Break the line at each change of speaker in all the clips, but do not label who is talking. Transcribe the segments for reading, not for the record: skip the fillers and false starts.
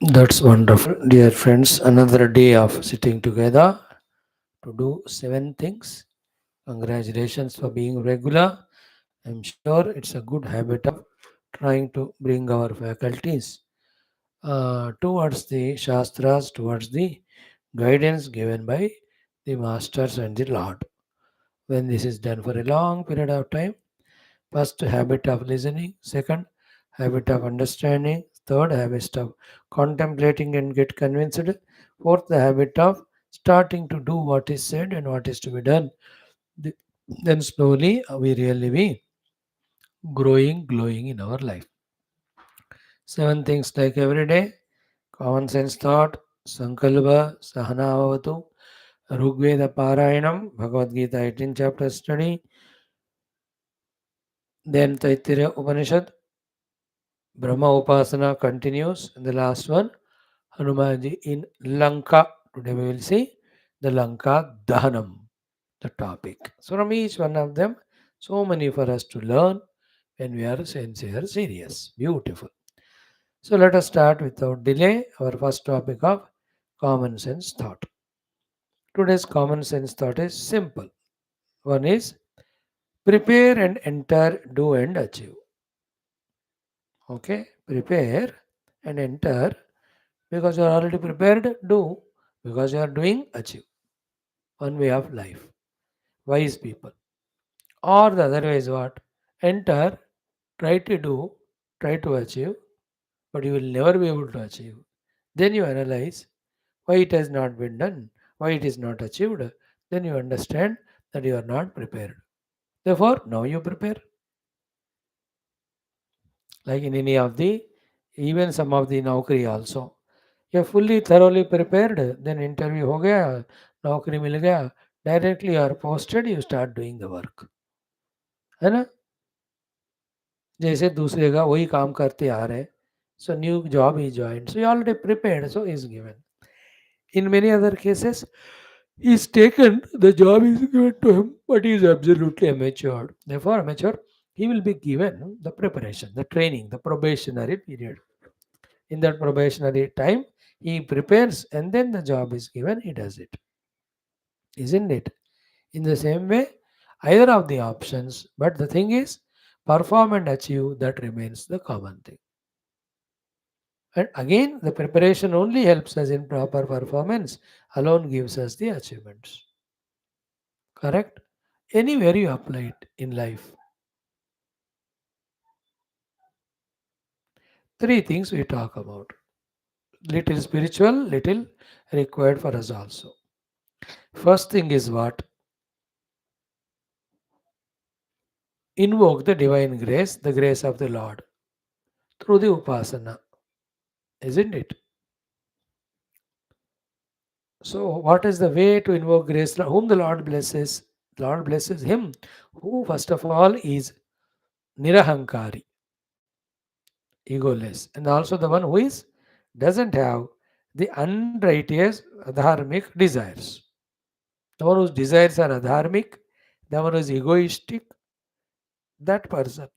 That's wonderful, dear friends. Another day of sitting together to do 7 things. Congratulations for being regular. I'm sure it's a good habit of trying to bring our faculties towards the Shastras, towards the guidance given by the Masters and the Lord. When this is done for a long period of time, first, habit of listening. Second, habit of understanding. Third, habit of contemplating and get convinced. Fourth, the habit of starting to do what is said and what is to be done. Th- Then slowly we really be growing, glowing in our life. 7 things like every day, common sense thought, Sankalpa, Sahanavavatu, Rigveda Parayanam, Bhagavad Gita 18 chapter study, then Taittiriya Upanishad, Brahma Upasana continues, and the last one, Hanumanji in Lanka. Today we will see the Lanka Dahanam, the topic. So from each one of them, so many for us to learn when we are sincere, serious. Beautiful. So let us start without delay our first topic of common sense thought. Today's common sense thought is simple. One is prepare and enter, do and achieve. Okay, prepare and enter because you are already prepared, do because you are doing, achieve. One way of life. Wise people. Or the other way is what? Enter, try to do, try to achieve, but you will never be able to achieve. Then you analyze why it has not been done, why it is not achieved. Then you understand that you are not prepared. Therefore, now you prepare. Like in any of the, even some of the Naukri also. You are fully thoroughly prepared, then interview हो गया, नौकरी मिल गया, directly you are posted, you start doing the work. है ना? जैसे दूसरे का वही काम करते आ रहे, so new job is joined, so you already prepared, so is given. In many other cases, he is taken, the job is given to him, but he is absolutely amateur. Therefore, amateur, he will be given the preparation, the training, the probationary period. In that probationary time, he prepares and then the job is given, he does it. Isn't it? In the same way, either of the options, but the thing is, perform and achieve, that remains the common thing. And again, the preparation only helps us in proper performance, alone gives us the achievements. Correct? Anywhere you apply it in life. Three things we talk about. Little spiritual, little required for us also. First thing is what? Invoke the divine grace, the grace of the Lord, through the Upasana. Isn't it? So, what is the way to invoke grace? Whom the Lord blesses? Lord blesses him who, first of all, is Nirahankari, egoless, and also the one who is doesn't have the unrighteous dharmic desires. The one whose desires are adharmic, the one who is egoistic, that person.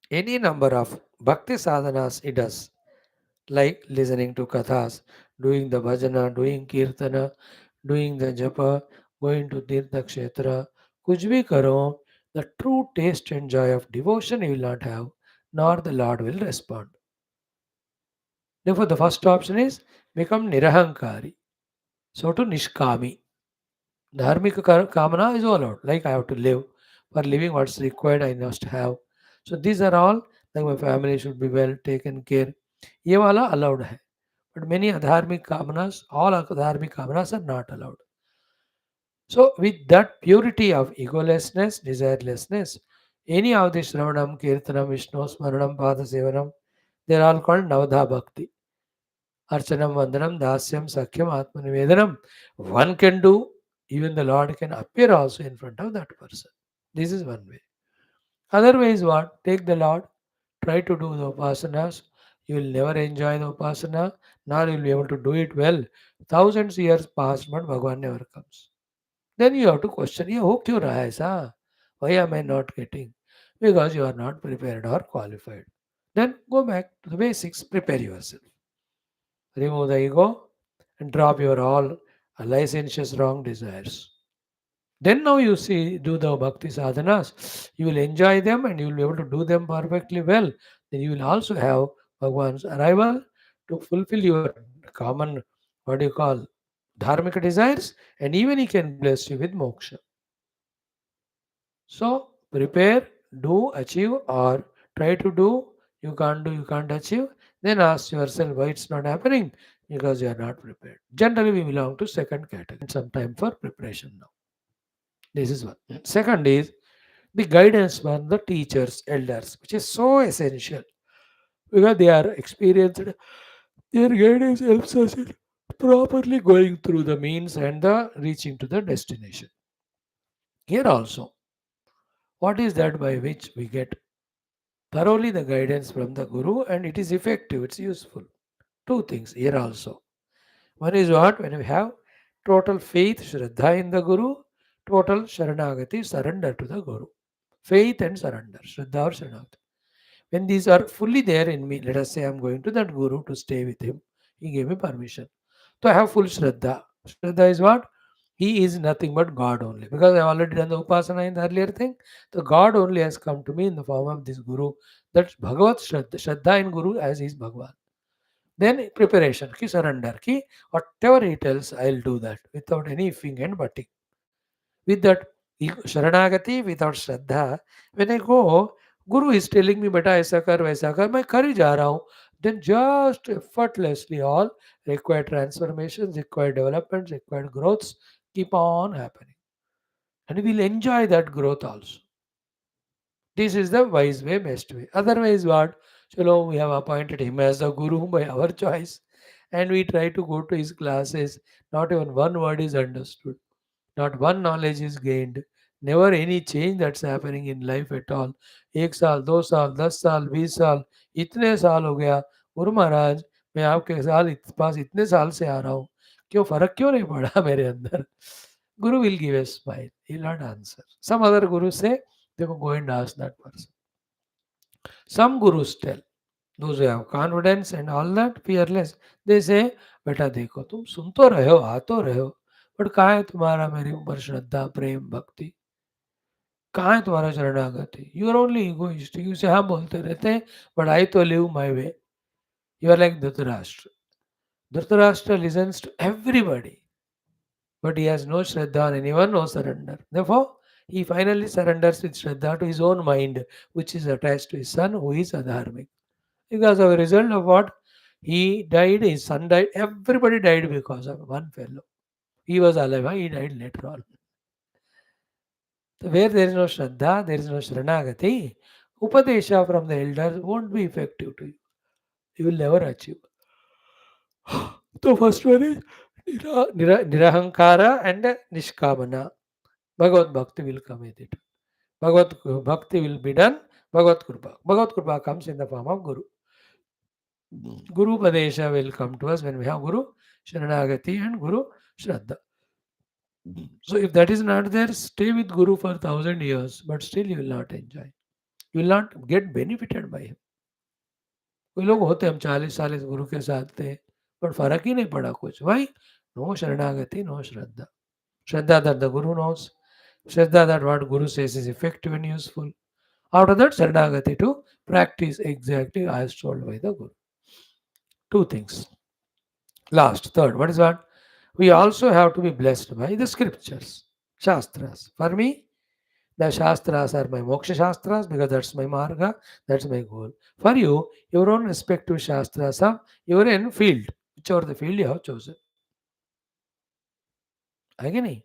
Any number of bhakti sadhanas he does, like listening to kathas, doing the bhajana, doing kirtana, doing the japa, going to tirtha kshetra, kuch bhi karo, the true taste and joy of devotion you will not have, nor the Lord will respond. Therefore, the first option is become nirahankari. So to nishkami. Dharmic kamana is all out. Like I have to live. For living, what's required, I must have. So these are all, like my family should be well taken care. ये वाला allowed है. But many adharmic kamanas, all adharmic kamanas are not allowed. So with that purity of egolessness, desirelessness, any of the Shravanam, Kirtanam, Vishnu, Smaranam, Pada Sevanam, they are all called Navadha Bhakti. Archanam, Vandanam, Dasyam, Sakyam, Atmanivedanam. One can do, even the Lord can appear also in front of that person. This is one way. Other way is what? Take the Lord, try to do the upasanas. You will never enjoy the upasana, nor you will be able to do it well. Thousands years pass, but Bhagavan never comes. Then you have to question, ये हो क्यों रहा है ऐसा? Why am I not getting? Because you are not prepared or qualified. Then go back to the basics, prepare yourself. Remove the ego and drop your all licentious wrong desires. Then now you see, do the bhakti sadhanas. You will enjoy them and you will be able to do them perfectly well. Then you will also have Bhagwan's arrival to fulfill your common, what do you call, dharmic desires, and even he can bless you with moksha. So prepare, do, achieve, or try to do, you can't achieve. Then ask yourself why it's not happening, because you are not prepared. Generally, we belong to second category. Some time for preparation now. This is one. Second is the guidance from the teachers, elders, which is so essential because they are experienced. Their guidance helps us in properly going through the means and the reaching to the destination. Here also, what is that by which we get thoroughly the guidance from the Guru and it is effective, it's useful. Two things here also. One is what? When we have total faith, Shraddha in the Guru, total Sharanagati, surrender to the Guru. Faith and surrender, Shraddha or Sharanagati. When these are fully there in me, let us say I'm going to that Guru to stay with him. He gave me permission. So I have full Shraddha. Shraddha is what? He is nothing but God only. Because I already done the Upasana in the earlier thing. The God only has come to me in the form of this Guru. That's Bhagavat Shraddha. Shraddha in Guru as is Bhagavan. Then preparation, ki surrender, ki whatever he tells, I'll do that without any ifing and butting. With that Sharanagati, without Shraddha, when I go, Guru is telling me, beta aisa kar, waisa kar, मैं कर ही जा रहा हूँ. Then just effortlessly all required transformations, required developments, required growths keep on happening. And we'll enjoy that growth also. This is the wise way, best way. Otherwise, what? Chalo, we have appointed him as the guru by our choice, and we try to go to his classes. Not even one word is understood. Not one knowledge is gained. Never any change that's happening in life at all. एक साल, 2 साल, 10 साल, 20 साल, इतने साल हो गया. गुरु महाराज, मैं आपके पास इतने साल से आ रहा हूँ. क्यों फर्क क्यों नहीं पड़ा मेरे अंदर? Guru will give a smile. He will not answer. Some other gurus say, देखो, go and ask that person. Some gurus tell, those who have confidence and all that, fearless, they say, बेटा देखो, तुम सुन तो रहे हो, आ तो रहे हो, बट कहाँ है तुम्हारा मेरे ऊपर श्रद्धा, प्रेम, भक्ति? कहाँ है तुम्हारा शरणागति? You are only egoist. You say हाँ बोलते रहते हैं, बट आई तो live my way. You are like Dhritarashtra. Dhritarashtra listens to everybody, but he has no Shraddha on anyone, no surrender. Therefore, he finally surrenders with Shraddha to his own mind, which is attached to his son, who is adharmic. Because of a result of what? He died, his son died, everybody died because of one fellow. He was alive, he died later on. So where there is no Shraddha, there is no Sharanagati, Upadesha from the elders won't be effective to you. You will never achieve. So first one is Nirahankara and Nishkamana. Bhagavad Bhakti will come with it. Bhagavad Bhakti will be done. Bhagavad Kripa. Bhagavad Kripa comes in the form of Guru. Guru Padesha will come to us when we have Guru Sharanagati and Guru Shraddha. So if that is not there, stay with Guru for 1,000 years, but still you will not enjoy. You will not get benefited by him. कोई लोग होते हम 40 साल इस गुरु के साथ थे, पर फर्क ही नहीं पड़ा कुछ. Why? No Sharanagati, no Shraddha. Shraddha that the Guru knows. Shraddha that what Guru says is effective and useful. After that, Sharanagati to practice exactly as told by the Guru. Two things. Last, third, what is what? We also have to be blessed by the scriptures, Shastras. For me, the Shastras are my Moksha Shastras because that's my Marga, that's my goal. For you, your own respective Shastras are your own field, whichever the field you have chosen. Again,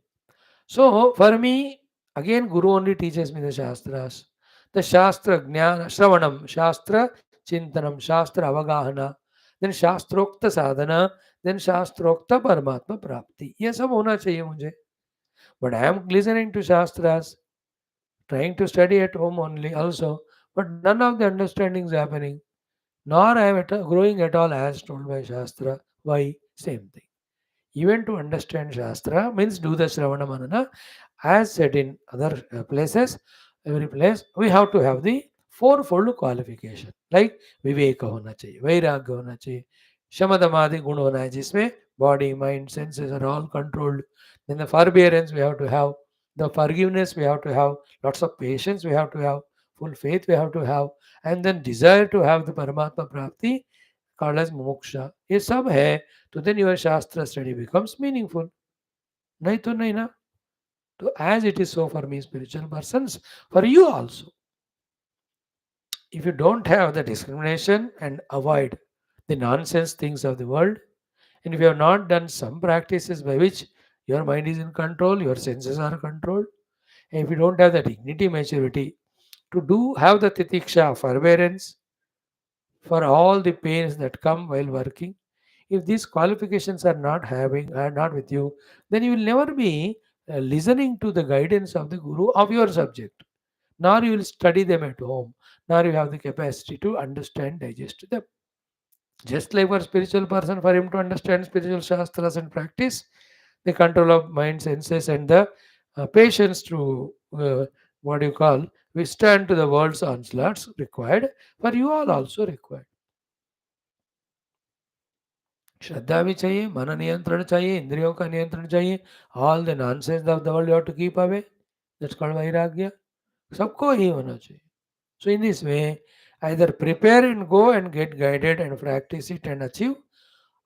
so for me, again, Guru only teaches me the Shastras. The Shastra Jnana, Shravanam, Shastra Chintanam, Shastra Avagahana, then Shastrokta Sadhana, then Shastrokta Paramatma Prapti. ये सब होना चाहिए मुझे. But I am listening to Shastras, trying to study at home only also, but none of the understanding is happening. Nor I am growing at all as told by Shastra. Why? Same thing. Even to understand Shastra means do the Shravana Manana as said in other places, every place, we have to have the fourfold qualification, like विवेक होना चाहिए, वैराग्य होना चाहिए, शमदमादि गुण होना है जिसमें body, mind, senses are all controlled. Then the forbearance we have to have, the forgiveness we have to have, lots of patience we have to have, full faith we have to have, and then desire to have the Paramatma Prapti called as moksha. ये सब है तो then your Shastra study becomes meaningful. नहीं तो नहीं ना. So as it is so for me spiritual persons, for you also. If you don't have the discrimination and avoid the nonsense things of the world, and if you have not done some practices by which your mind is in control, your senses are controlled, and if you don't have the dignity, maturity to do have the titiksha, forbearance for all the pains that come while working, if these qualifications are not with you, then you will never be listening to the guidance of the guru of your subject, nor you will study them at home, nor you have the capacity to understand, digest them. Just like for spiritual person, for him to understand spiritual shastras and practice, the control of mind, senses, and the patience to what you call withstand to the world's onslaughts required, for you all also required. श्रद्धा भी चाहिए, मन नियंत्रण चाहिए, इंद्रियों का नियंत्रण चाहिए. All the nonsense of the world you have to keep away. That's called vairagya. सबको ही होना चाहिए. So in this way, either prepare and go and get guided and practice it and achieve,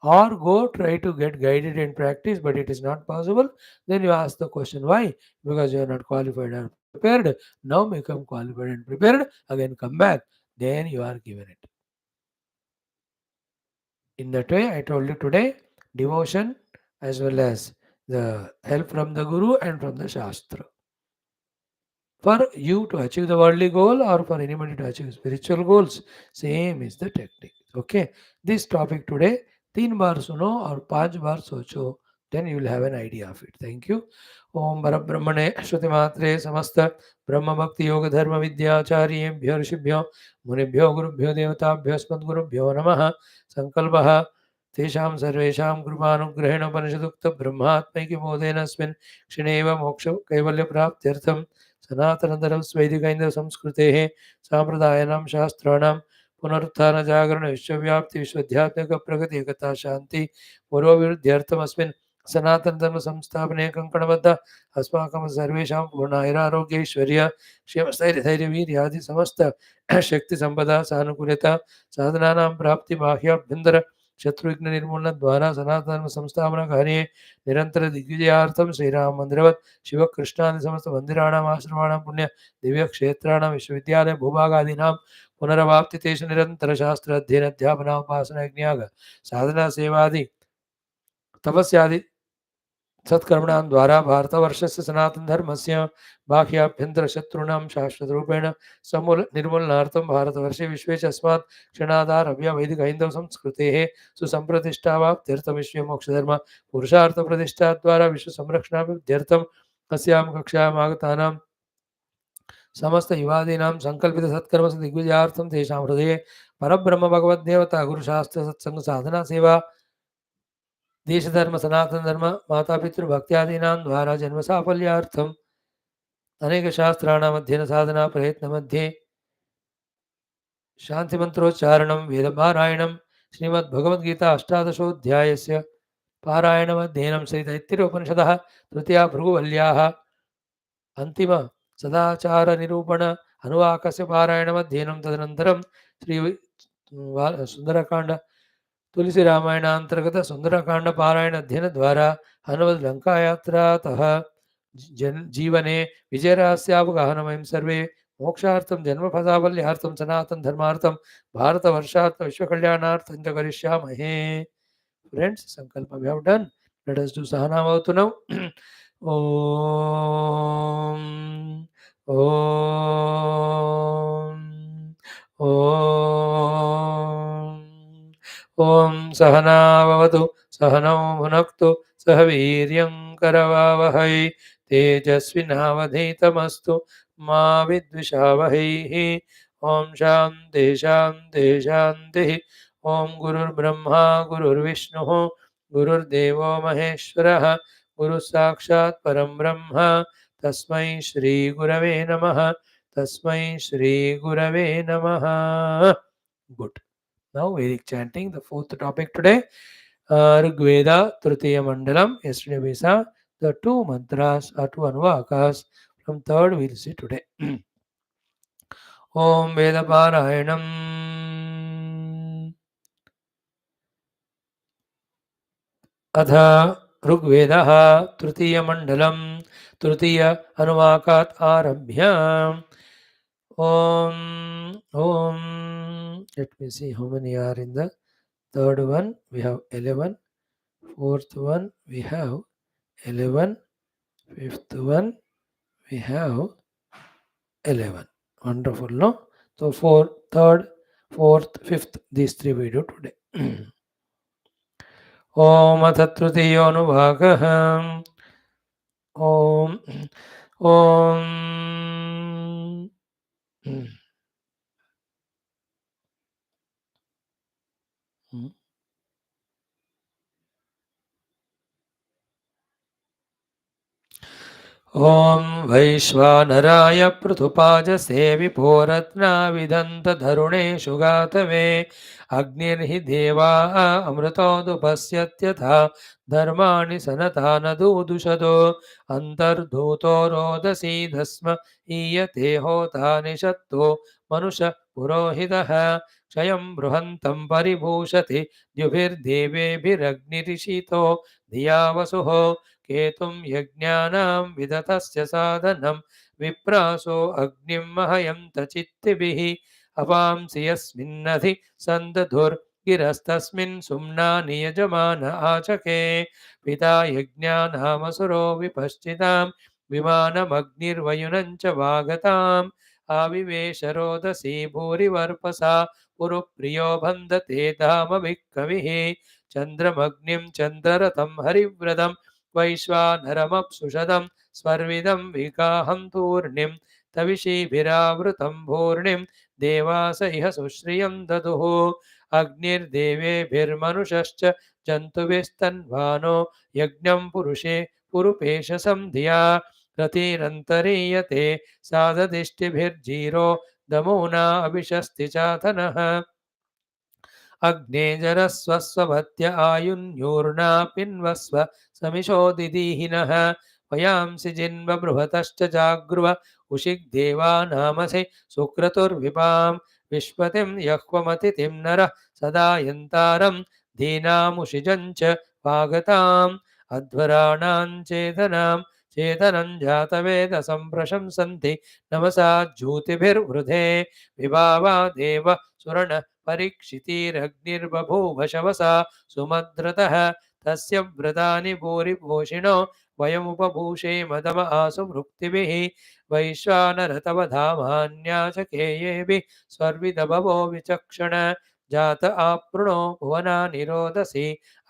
or go try to get guided and practice, but it is not possible. Then you ask the question why? Because you are not qualified or prepared. Now become qualified and prepared. Again come back. Then you are given it. In that way, I told you today, devotion as well as the help from the Guru and from the Shastra. For you to achieve the worldly goal or for anybody to achieve spiritual goals, same is the technique. Okay, this topic today, 3 बार सुनो और 5 बार सोचो, then you will have an idea of it. Thank you. ओम परब्रह्मणे श्रुतिमात्रे समस्त ब्रह्म भक्ति योग धर्म विद्याचार्येभ्यो ऋषिभ्यो मुनिभ्यो गुरुभ्यो देवताभ्यो अस्मद्गुरुभ्यो नमः. संकल्पः तेषां सर्वेषां कृपानुग्रहेण उपनिषदुक्त ब्रह्मात्मैक्य बोधेन अस्मिन् क्षणेव मोक्ष कैवल्य प्राप्त्यर्थं सनातनधर्म वैदिक संस्कृतेः साम्प्रदायानां शास्त्राणां पुनरुत्थान जागरण विश्वव्याप्ति विश्वध्यात्मिक प्रगति एकता शांति पूर्वविरुद्ध्यर्थमस्मिन् सनातन धर्म संस्थापने कंकणबद्ध अस्माकं सर्वेषां पूर्णायुरारोग्य ऐश्वर्य क्षेमस्थैर्यधैर्य वीर्यादि समस्त शक्ति संपदा सानुकूलता साधनानां प्राप्ति बाह्याभ्यंतर शत्रुघ्न निर्मूलन द्वारा सनातन धर्म संस्थापना कार्ये निरंतर दिग्विजयार्थं श्रीराम मंदिरवत् शिव कृष्णादि समस्त मंदिराणाम् आश्रमाणां पुण्य दिव्य क्षेत्राणां विश्वविद्यालय भूभागादीनां पुनरवाप्ति तेषु निरंतर शास्त्र अध्ययन अध्यापन उपासना यज्ञ साधना सेवादि तपस्यादि सत्कर्मणां द्वारा भारतवर्षस्य सनातन धर्मस्य बाह्याभ्यन्तर शत्रूणां शाश्वतरूपेण समूल निर्मूलनार्थं भारतवर्षे विश्वे च अस्मात् क्षणादारभ्य वैदिक हैन्दव संस्कृतेः सुसम्प्रतिष्ठावाप्त्यर्थं विश्वे मोक्षधर्म पुरुषार्थप्रतिष्ठाद्वारा विश्वसंरक्षणाभिवृद्ध्यर्थम् अस्यां कक्षायाम् आगतानां समस्त युवादीनां संकल्पित सत्कर्म दिग्विजयार्थं तेषां हृदये परब्रह्म भगवद्देवता गुरुशास्त्र सत्संग साधना सेवा देश धर्म सनातन धर्म माता पितृ भक्त्यादीनां द्वारा जन्म साफल्यार्थम अनेक शास्त्राणाम् अध्ययन साधना प्रयत्न मध्ये शांति मंत्रोच्चारणं वेद पारायणं श्रीमद्भगवद्गीता अष्टादशोऽध्यायस्य पारायणमध्ययनं श्री तैत्तिरीयोपनिषदः तृतीया भृगुवल्याः अंतिम सदाचार निरूपण अनुवाकस्य पारायणमध्ययनं तदनन्तरं श्री सुंदरकांड तुलसी रामायणांतर्गत सुंदरकांड पारायण अध्ययन द्वारा हनुमद लंका यात्रातः जीवने विजयरहस्यावगाहनमयं सर्वे मोक्षार्थं जन्मफलावल्यार्थं सनातन धर्मार्थं भारतवर्षार्थं विश्वकल्याणार्थं च करिष्यामहे. Friends, sankalpa we have done. Let us do sahana bhavatu now. Om Om Om Om Sahana bhavatu Sahanau bhunaktu Sah Viryam Karavavahai Tejasvinavadhitamastu Ma Vidvishavahai. Om Shanti Shanti Shanti. ओम गुरुर्ब्रह्मा गुरुर्विष्णु गुरुर्देवो महेश्वरः गुरु साक्षात् परम ब्रह्म तस्मै श्री गुरवे नमः. Tasmai Shri Gurave Namaha. Good. Now Vedic chanting, the fourth topic today. Rigveda Tritiya Mandalam. Yesterday we saw the two mantras or two anuvakas. From third we'll see today. Om Veda Parayanam. अथ ऋग्वेदः तृतीयमण्डलं तृतीय अनुवाकात् आरभ्य ॐ let me see how many are in the third one. We have 11. Fourth one we have 11. Fifth one we have 11. Wonderful, no? So third, fourth, fifth, these three we do today. ॐ अथ तृतीयोऽनुभागः ॐ ॐ ॐ वैश्वानराय पृथुपाजसे विपोरत्नाविदन्तधरुणेषु गातवे अग्निर्हि देवा अमृतोदुपश्यत्यथा धर्माणि सनता न दूदुषदो अन्तर्धूतो रोदसीधस्म ईयते होता निषत्तो मनुष पुरोहितः क्षयं बृहन्तं परिभूषति द्युभिर्देवेभिरग्निरिषितो धिया वसुः केतुं यज्ञानां विदथस्य साधनं विप्रासो अग्निं महयन्त चित्तिभिः अपांसि यस्मिन्नधि सन्दधुर्गिरस्तस्मिन् सुम्ना नियजमान आचके पिता यज्ञानामसुरो विपश्चितां विमानमग्निर्वयुनं च वागताम् आविवेश रोदसी भूरिवर्पसा पुरुप्रियो बन्धते धामभिक्कविः चन्द्रमग्निं चन्द्ररथं हरिव्रतं वैश्वानरमप्सुषदं स्वर्विदं विकाहं तूर्णिं तविषीभिरावृतं भूर्णिं देवास इह सुश्रियं ददुः अग्निर्देवेभिर्मनुषश्च जन्तुभिस्तन्वानो यज्ञं पुरुषे पुरुपेशसं धिया रतिरन्तरीयते साधदिष्टिभिर्जीरो दमूना अभिशस्ति चाथनः अग्ने जरस्वस्वभत्य आयुन्यूर्णा पिन्वस्व समिशोदिदीहिनः वयांसि जिन्व बृहतश्च जागृव उषिग्देवानामसि सुक्रतुर्विपां विश्वतिं यह्वमतिथिं नरः सदा यन्तारं दीनामुषिजं च वागताम् अध्वराणां चेतनं जातवेदसं प्रशंसन्ति नमसा ज्योतिभिर्वृधे विभावा देव सुरण परीक्षितिरग्निर्बभूव शवसा सुमद्रतः तस्य व्रतानि भूरिपोषिणो वयमुपभूषे मदम आसु मृक्तिभिः वैश्वानरतवधामान्याचकेयेभिः स्वर्विदभवो विचक्षण जात आपृणो भुवनानि रोदसी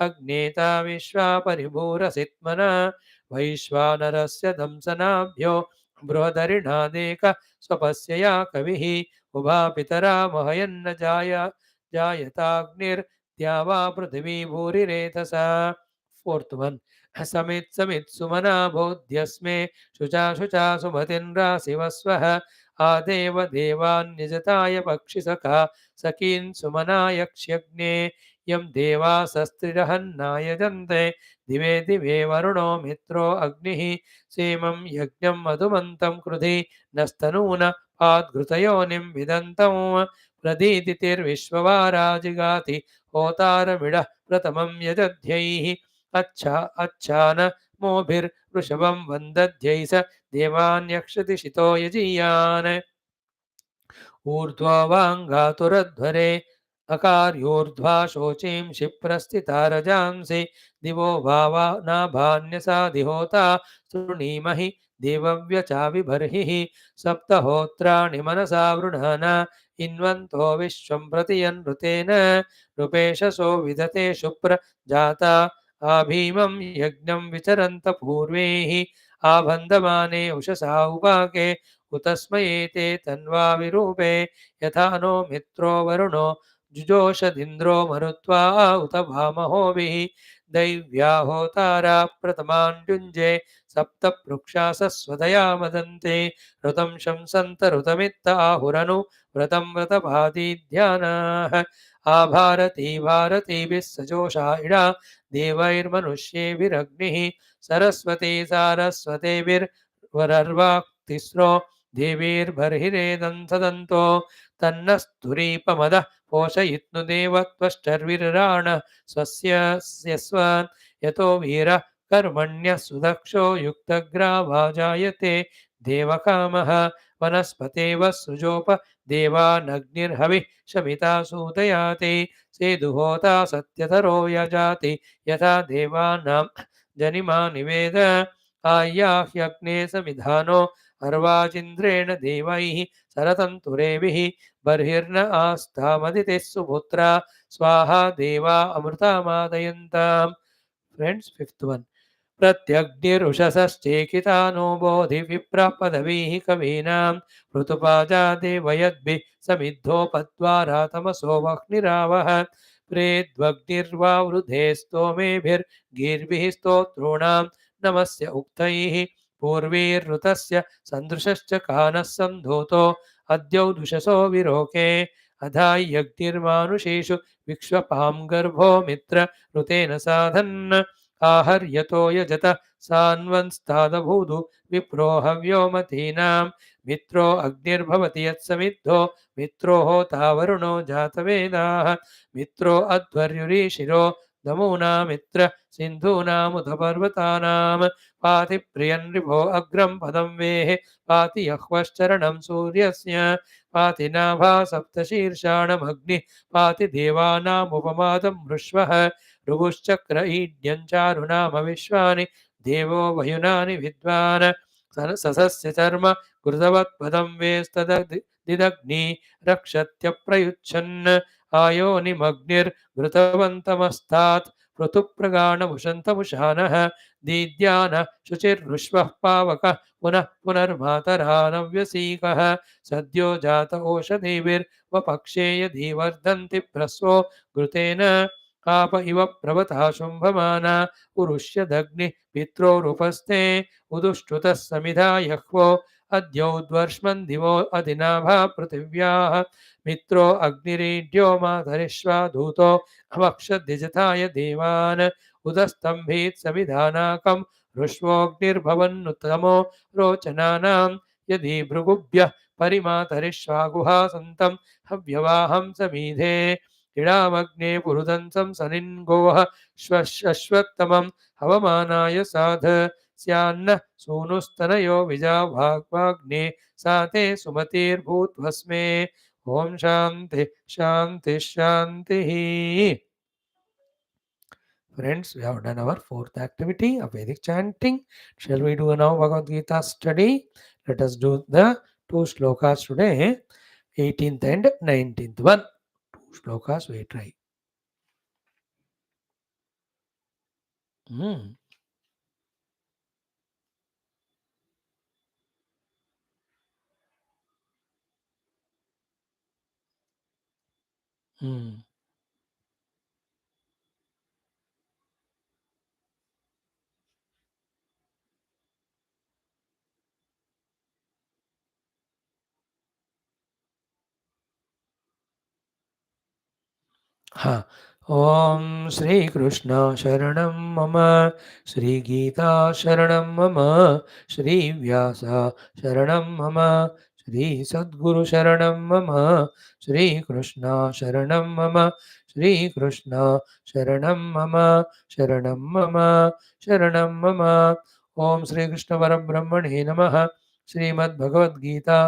अग्नेता विश्वा परिभूरसित्मना वैश्वानरस्य दंसनाभ्यो बृहदरिणादेक स्वपस्यया कविः उभा पितरा महयन्न जायताग्निर्द्यावा पृथिवी भूरिरेतसा फोर्थ वन समित् सुमना बोध्यस्मे शुचा सुमतिन्राशिवस्वः आदेव देवान्यजताय पक्षिसखा सखीन् सुमना यक्ष्यग्ने यं देवासस्त्रिरहन्नायजन्ते दिवे दिवे वरुणो मित्रो अग्निः सीमं यज्ञं मधुमन्तं कृधि नस्तनून पाद्घृतयोनिं विदन्तं प्रदीदितिर्विश्ववाराजिगाति होतारमिडः प्रथमं यजध्यैः अच्छान मोभिर्वृषभं वन्दध्यैः स देवान्यक्षतिशितो यजीयान् ऊर्ध्वा वाङ्गातुरध्वरे अकार्योर्ध्वा शोचीं क्षिप्रस्थिता रजांसि दिवो भावा नाभान्यसाधिहोता शृणीमहि देवव्यचा विबर्हिः सप्तहोत्राणि मनसा वृणन इन्वन्तो विश्वं प्रतियन्नृतेन नृपेशसो विदते शुप्र जाता आभीमं यज्ञं विचरन्त पूर्वैः आबन्धमाने उषसा उपाके उतस्मयेते तन्वा विरूपे यथा नो मित्रो वरुणो जुजोषदिन्द्रो मरुत्वा उत भामहोभिः दैव्या होतारा प्रथमान् युञ्जे सप्त पृक्षासस्वदया मदन्ते ऋतं शंसन्त ऋतमित्त आहुरनु व्रतं व्रतपादीध्यानाः आभारती भारतीभिः सजोषा इडा देवैर्मनुष्येभिरग्निः सरस्वती सारस्वतीभिर्वरर्वाक्तिस्रो देवीर्बर्हिरेदन्तदन्तो तन्नस्तुरीपमदः पोषयित्नुदेवत्वष्टर्विराण स्वस्य यस्वान् यतो वीरः कर्मण्यः सुदक्षो युक्तग्रावा जायते देवकामः वनस्पतेव सृजोप देवानग्निर्हविः शमिता सूदयाति सेदुहोता सत्यधरो यजाति यथा देवानां जनिमा निवेद आयाह्यग्ने समिधानो अर्वाचिन्द्रेण देवैः सरतन्तुरेभिः बर्हिर्न आस्तामदितिः सुपुत्रा स्वाहा देवा अमृतामादयन्ताम्. Friends, fifth one. प्रत्यग्निरुषसश्चेकितानो बोधिविप्रः पदवीः कवीनां ऋतुपाजा देवयद्भिः समिद्धोपद्वारा तमसो वह्निरावः प्रेद्वग्निर्वावृधे स्तोमेभिर्गीर्भिः स्तोतॄणां नमस्य उक्तैः पूर्वीर्ऋतस्य सन्दृशश्च कानः सन्धूतो अद्यौदुषसो विरोके अधायग्निर्मानुषेषु विक्ष्वपां गर्भो मित्र ऋतेन साधन् आहर्यतो यजत सान्वंस्तादभूदु विप्रो हव्योमतीनां मित्रो अग्निर्भवति यत्समिद्धो मित्रो होता वरुणो जातवेदाः मित्रो अध्वर्युरीशिरो दमूना मित्र सिन्धूनामुतपर्वतानां पाति प्रियन्रिभो अग्रं पदं वेः पाति यह्वश्चरणं सूर्यस्य पाति नाभा सप्तशीर्षाणमग्निः पाति देवानामुपमादं मृष्वः ऋभुश्चक्र ईड्यं चारुनाम विश्वानि देवो वयुनानि विद्वान् ससस्य चर्म घृतवत्पदं वेस्तदिदग्नि रक्षत्यप्रयुच्छन् आयोनिमग्निर्घृतवन्तमस्तात् पृथुप्रगाणमुशन्तमुशानः दीद्यान शुचिर्विश्वः पावकः पुनः पुनर्मातरा नव्यसीकः सद्यो जात ओषधीभिर्वपक्षे यदि वर्धन्ति प्रस्वो घृतेन आप इव प्रभता शुम्भमाना उरुष्यदग्निः पित्रोरुपस्थे उदुष्टुतः समिधा यह्वो अद्यौद्वर्ष्मन् दिवो अधिनाभा पृथिव्याः मित्रो अग्निरीड्यो मातरिश्वा धूतो अवक्षद्यजथाय देवान् उदस्तम्भीत् समिधानाकं हृष्वोऽग्निर्भवन्नुत्तमो रोचनानां यदि भृगुभ्यः परिमातरिश्वा गुहासन्तं हव्यवाहं समीधे इडामग्ने पुरुदंसं सनिन्गोः श्वश्वत्तमं हवमानाय साध स्यान्न सूनुस्तनयो विजावाग्वाग्ने साते सुमतिर्भूत्वस्मे. ओम शांति शांति शांति. Friends, we have done our fourth activity of Vedic chanting. Shall we do now Bhagavad Gita study? Let us do the two slokas today, 18th and 19th one. Two slokas we try. Hmm. Hmm. हाँ. ओम श्री कृष्ण शरणं मम श्री गीता शरणं मम श्री व्यास शरणं मम श्री सद्गुरु शरणं मम श्री कृष्ण शरणं मम श्री कृष्ण शरणं मम शरणं मम शरणं मम. ओम श्री कृष्ण परब्रह्मणे नमः. श्रीमद्भगवद्गीता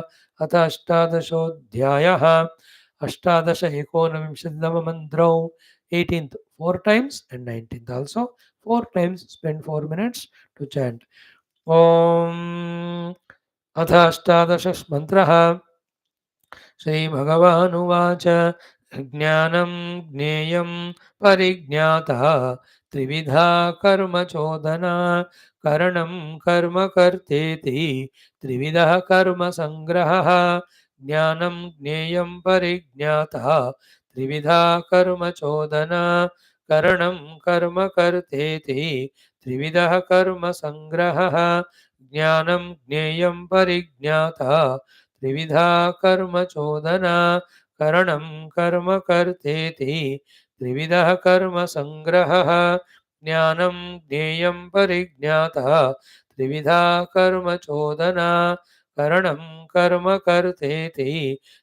अथ अष्टादशोऽध्यायः. अष्टादश एकोनविंशतितम मंत्रौ 18th 4 times and 19th also 4 times. Spend 4 minutes to chant. Om अथ अष्टादश मंत्रः. श्रीभगवानुवाच ज्ञानं ज्ञेयं परिज्ञातः त्रिविधा कर्मचोदना करणं कर्म कर्तेति त्रिविधः कर्म संग्रहः. ज्ञानं ज्ञेयं परिज्ञातः त्रिविधा कर्म चोदना करणं कर्म कर्तेति त्रिविधः कर्म संग्रहः ज्ञानं ज्ञेयं परिज्ञाता त्रिविधा कर्म चोदना करणं कर्म कर्तेति त्रिविधः कर्म संग्रहः ज्ञानं ज्ञेयं परिज्ञाता त्रिविधा कर्म चोदना करणं कर्म कर्तेति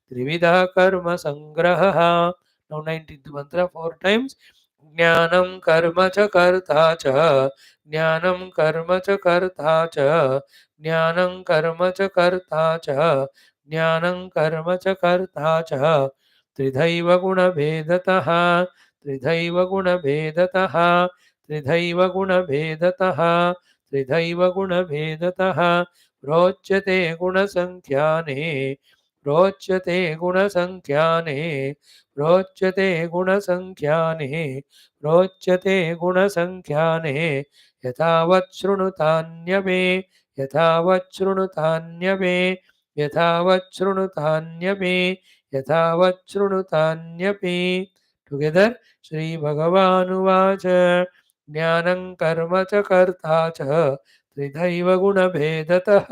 त्रिविधः कर्म संग्रहः. Now 19th mantra 4 times. ज्ञानं कर्म च कर्ता च ज्ञानं कर्म च कर्ता च ज्ञानं कर्म च कर्ता च ज्ञानं कर्म च कर्ता च त्रिधैव गुणभेदतः त्रिधैव गुणभेदतः त्रिधैव गुणभेदतः त्रिधैव गुणभेदतः प्रोच्यते गुणसङ्ख्याने प्रोच्यते गुणसङ्ख्याने प्रोच्यते गुणसङ्ख्याने प्रोच्यते गुणसङ्ख्याने यथावत् शृणुतान्यपि यथावत् शृणुतान्यपि यथावत् शृणुतान्यपि यथावत् शृणुतान्यपि. टुगेदर श्री भगवानुवाच ज्ञानं कर्म च कर्ता च त्रिधैव गुणभेदतः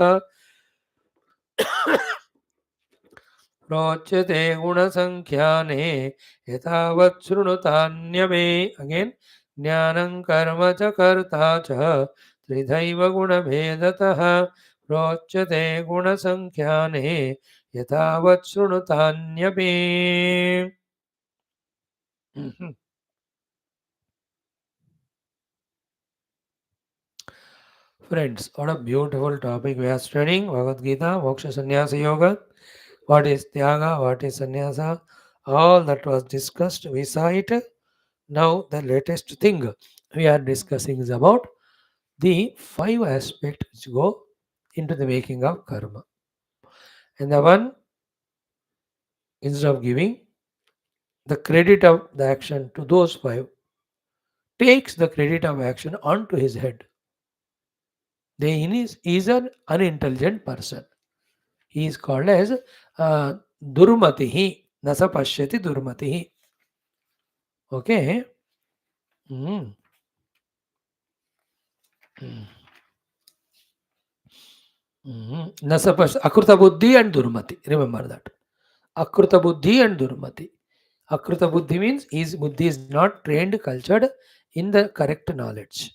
प्रोच्यते गुणसङ्ख्याने यथावत् शृणुतान्यपि. अगेन ज्ञानं कर्म च कर्ता च त्रिधैव गुणभेदतः प्रोच्यते गुणसङ्ख्याने यथावत् शृणुतान्यपि. Friends, what a beautiful topic we are studying. Bhagavad Gita, Moksha Sannyasa Yoga. What is Tyaga? What is Sannyasa? All that was discussed. We saw it. Now, the latest thing we are discussing is about the 5 aspects which go into the making of karma. And the one, instead of giving the credit of the action to those 5, takes the credit of action onto his head. Then he is an unintelligent person. He is called as Durmatihi. Nasa Pashyati Durmatihi. Okay. Mm. Nasa Akruta Buddhi and Durmati. Remember that. Akruta Buddhi and Durmati. Akruta Buddhi means his Buddhi is not trained, cultured in the correct knowledge.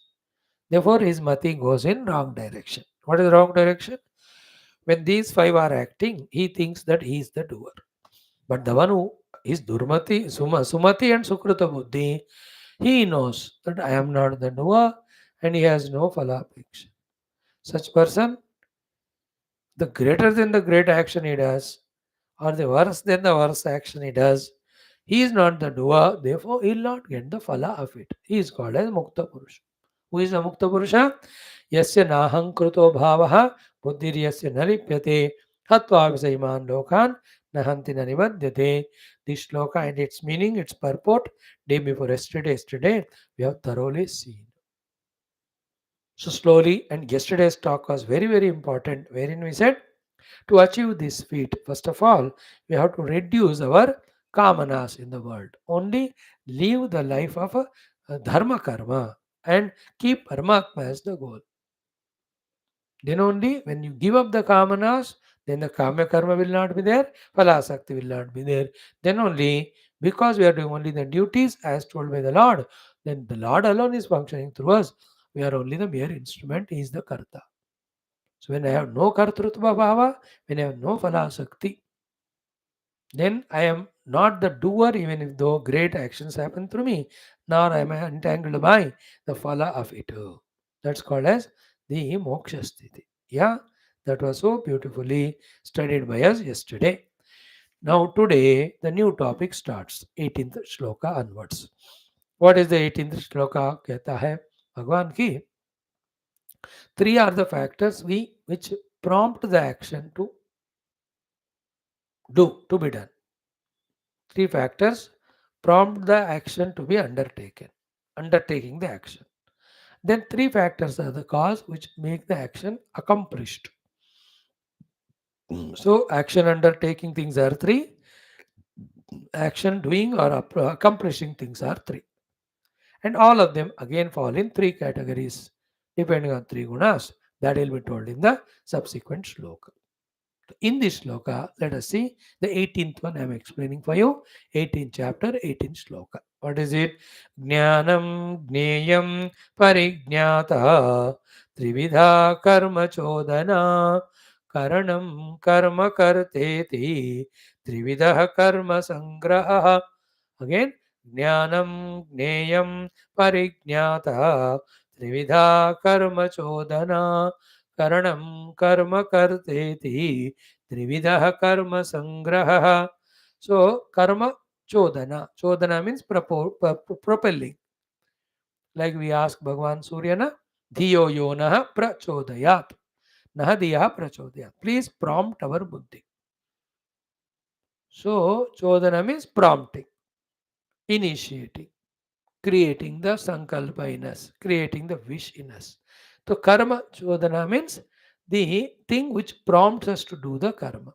Therefore, his Mati goes in wrong direction. What is wrong direction? When these 5 are acting, he thinks that he is the doer. But the one who is Durmati, Sumati and Sukruta Buddhi, he knows that I am not the doer and he has no phalapeksha. Such person, the greater than the great action he does, or the worse than the worse action he does, he is not the doer, therefore he will not get the phala of it. He is called as Mukta Purusha. Who is a Mukta Purusha? Yasya nahankruto bhavaha buddhiryasya nalipyate hatva visaiman lokan nahanti nanibadyate. This shloka and its meaning, its purport, day before yesterday, we have thoroughly seen. So slowly, and yesterday's talk was very, very important, wherein we said to achieve this feat, first of all, we have to reduce our kamanas in the world. Only live the life of a dharma karma and keep Paramatma as the goal. Then only when you give up the kamanas, then the kama karma will not be there, phalasakti will not be there. Then only, because we are doing only the duties as told by the Lord, then the Lord alone is functioning through us. We are only the mere instrument, He is the karta. So when I have no kartrutva bhava, when I have no phalasakti, then I am not the doer, even if though great actions happen through me, nor am I entangled by the phala of it. That's called as the moksha sthiti. Yeah, that was so beautifully studied by us yesterday. Now today the new topic starts, 18th shloka onwards. What is the 18th shloka? कहता है भगवान की 3 are the factors which prompt the action to be done. 3 factors prompt the action to be undertaking the action. Then 3 factors are the cause which make the action accomplished. So action undertaking things are 3, action doing or accomplishing things are 3. And all of them again fall in 3 categories. depending on three gunas. That will be told in the subsequent shloka. In this shloka, let us see the 18th one I am explaining for you. 18th chapter, 18th shloka. What is it? Jnanam Gneyam Parijnata Trividha Karma Chodana Karanam Karma Karteti Trividha Karma Sangraha. Again, Jnanam Gneyam Parijnata Trividha Karma Chodana Karanam Karma Karteti Trividah Karma Sangraha. So, Karma Chodana. Chodana means propelling. Like we ask Bhagavan Suryana, Dhiyo Yonaha Prachodayat. Nahadiyaha Prachodayat. Please prompt our buddhi. So, Chodana means prompting, initiating, creating the sankalpa in us, creating the wish in us. So, Karma Chodana means the thing which prompts us to do the karma.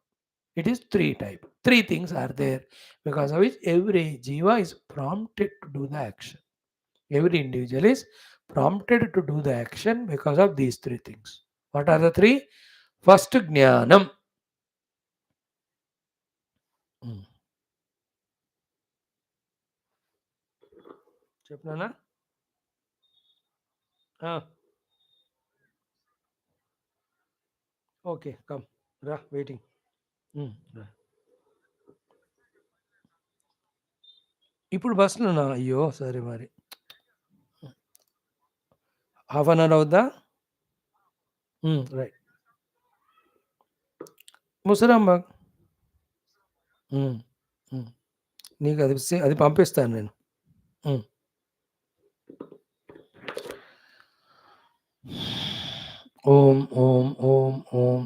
It is three type. Three things are there because of which every jiva is prompted to do the action. Every individual is prompted to do the action because of these three things. What are the three? First, jnanam. Hmm. Chepnana? Ah, okay, come. Ra, waiting. Ra. ఇప్పుడు బస్సులోనా అయ్యో సరే మరి half an hour అవుద్దా right Musarambagh నీకు అది అది పంపిస్తాను నేను ఉమ్. ఓం ఓం ఓం ఓం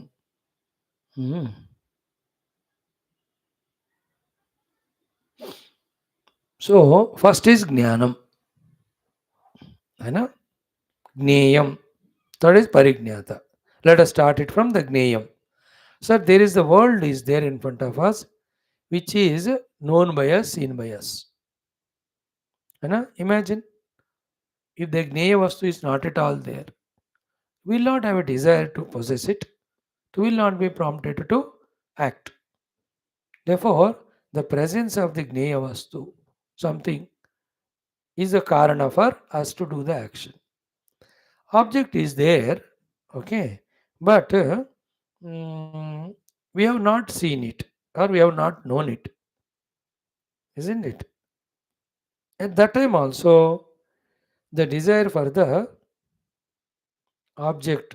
సో ఫస్ట్ ఈజ్ జ్ఞానం అయినా జ్ఞేయం థర్డ్ ఈజ్ పరిజ్ఞాత let us start it from the జ్ఞేయం sir there is the world is there in front of us which is known by us seen by us అయినా imagine if the జ్ఞేయ vastu is not at all there we will not have a desire to possess it we will not be prompted to act therefore the presence of the జ్ఞేయ vastu something is the karana for us to do the action object is there okay but we have not seen it or we have not known it isn't it at that time also the desire for the object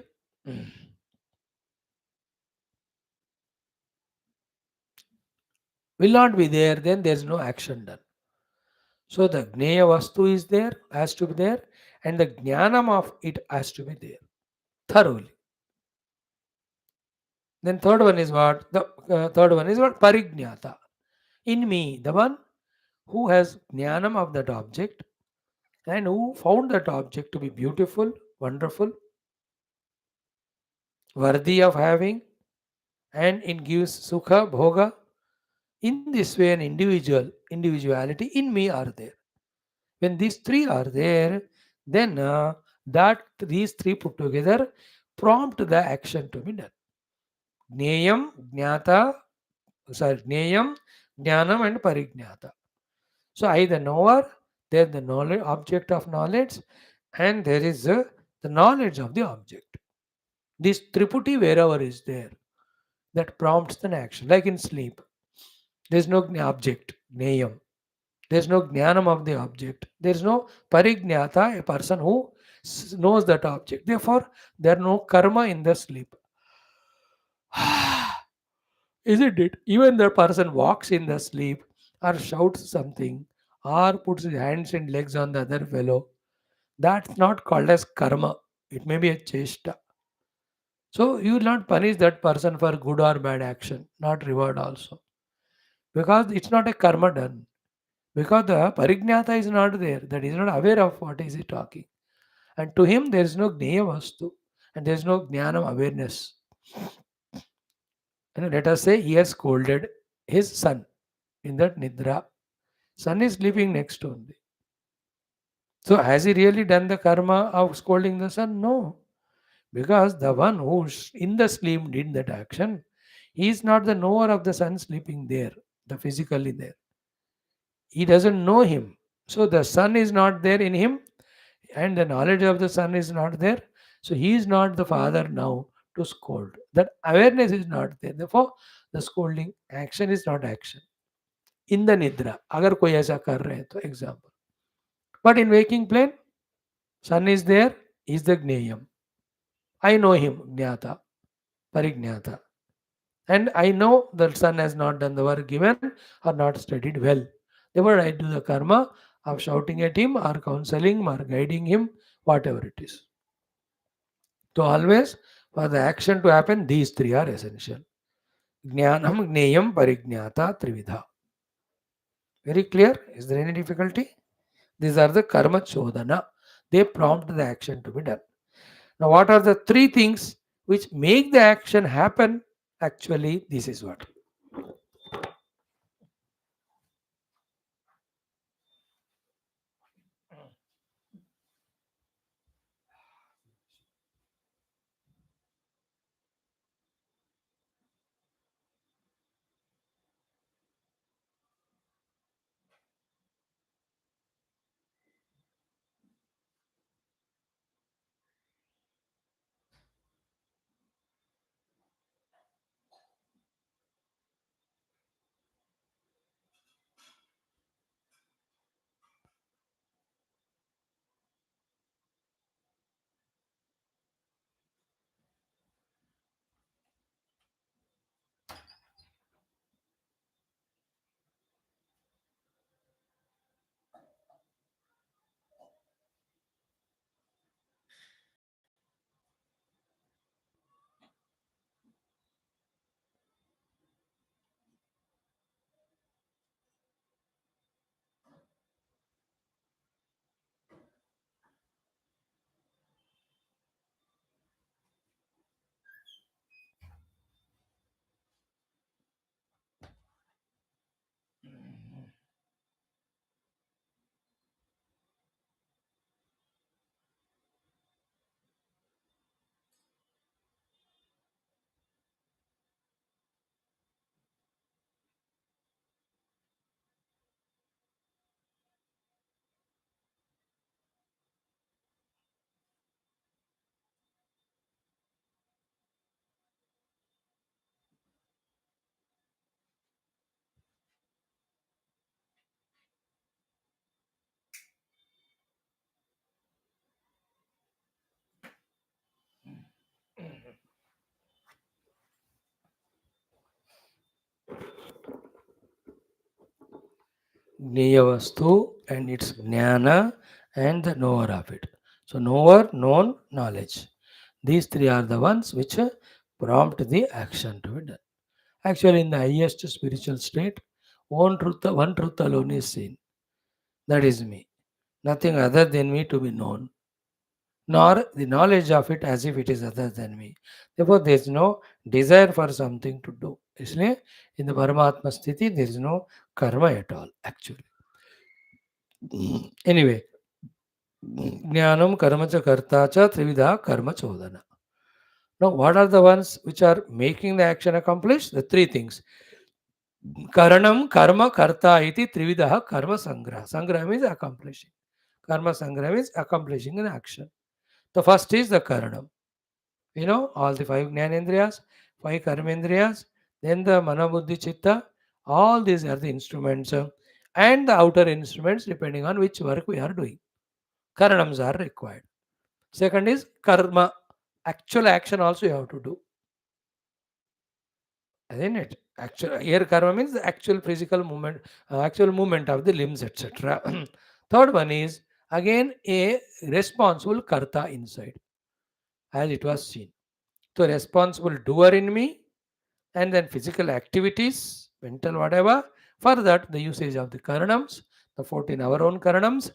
will not be there then there is no action done so the gneya vastu is there has to be there and the jnanam of it has to be there thoroughly then third one is what the third one is what parignyata in me the one who has jnanam of that object and who found that object to be beautiful, wonderful, worthy of having, and it gives sukha, bhoga. In this way, individuality in me are there. When these three are there, then that these three put together prompt the action to be done. Gneyam, Jnata, Gneyam, Jnanam, and Parignyata. So I the knower, there the knowledge object of knowledge, and there is the knowledge of the object. This triputi wherever is there, that prompts an action. Like in sleep, there is no object, gneyam. There is no jnanam of the object. There is no parignyata, a person who knows that object. Therefore, there are no karma in the sleep. Isn't it? Even the person walks in the sleep or shouts something or puts his hands and legs on the other fellow. That's not called as karma. It may be a cheshta. So you will not punish that person for good or bad action, not reward also. Because it's not a karma done. Because the parignyata is not there, that is not aware of what is he talking. And to him there is no jnaya vastu and there is no jnanam awareness. And let us say he has scolded his son in that nidra. Son is sleeping next only. So has he really done the karma of scolding the son? No. Because the one who's in the sleep did that action, he is not the knower of the son sleeping there, the physically there. He doesn't know him. So the son is not there in him, and the knowledge of the son is not there. So he is not the father now to scold. That awareness is not there. Therefore, the scolding action is not action. In the nidra, अगर कोई ऐसा कर रहे हैं तो example. But in waking plane, son is there, is the gneyam. I know him, jnata, parijnata. And I know the son has not done the work given or not studied well. Therefore, I do the karma of shouting at him or counseling or guiding him, whatever it is. So always for the action to happen, these three are essential. Jnanam, Gneyam, Parijnata, Trividha. Very clear? Is there any difficulty? These are the karma chodana. They prompt the action to be done. Now, what are the three things which make the action happen? Actually, this is what. Gneya Vastu and its Jnana and the knower of it. So, knower, known, knowledge. These three are the ones which prompt the action to be done. Actually, in the highest spiritual state, one truth alone is seen. That is me. Nothing other than me to be known, nor the knowledge of it as if it is other than me. Therefore, there is no desire for something to do. इसलिए in the Paramatma sthiti, there is no karma at all, actually. Anyway, Jnanam karma cha karta cha trividha karma chodana. Now, what are the ones which are making the action accomplish? The three things. Karanam karma karta iti trividaha karma sangraha. Sangraha means accomplishing. Karma sangraha means accomplishing an action. The first is the karanam. You know, all the five jnanendriyas, five karmendriyas, then the mana buddhi chitta, all these are the instruments and the outer instruments depending on which work we are doing. Karanams are required. Second is karma. Actual action also you have to do. Isn't it? Actual here karma means the actual movement of the limbs, etc. Third one is again a responsible karta inside, as it was seen. So responsible doer in me, and then physical activities, mental whatever. For that, the usage of the karanams, the 14 our own karanams,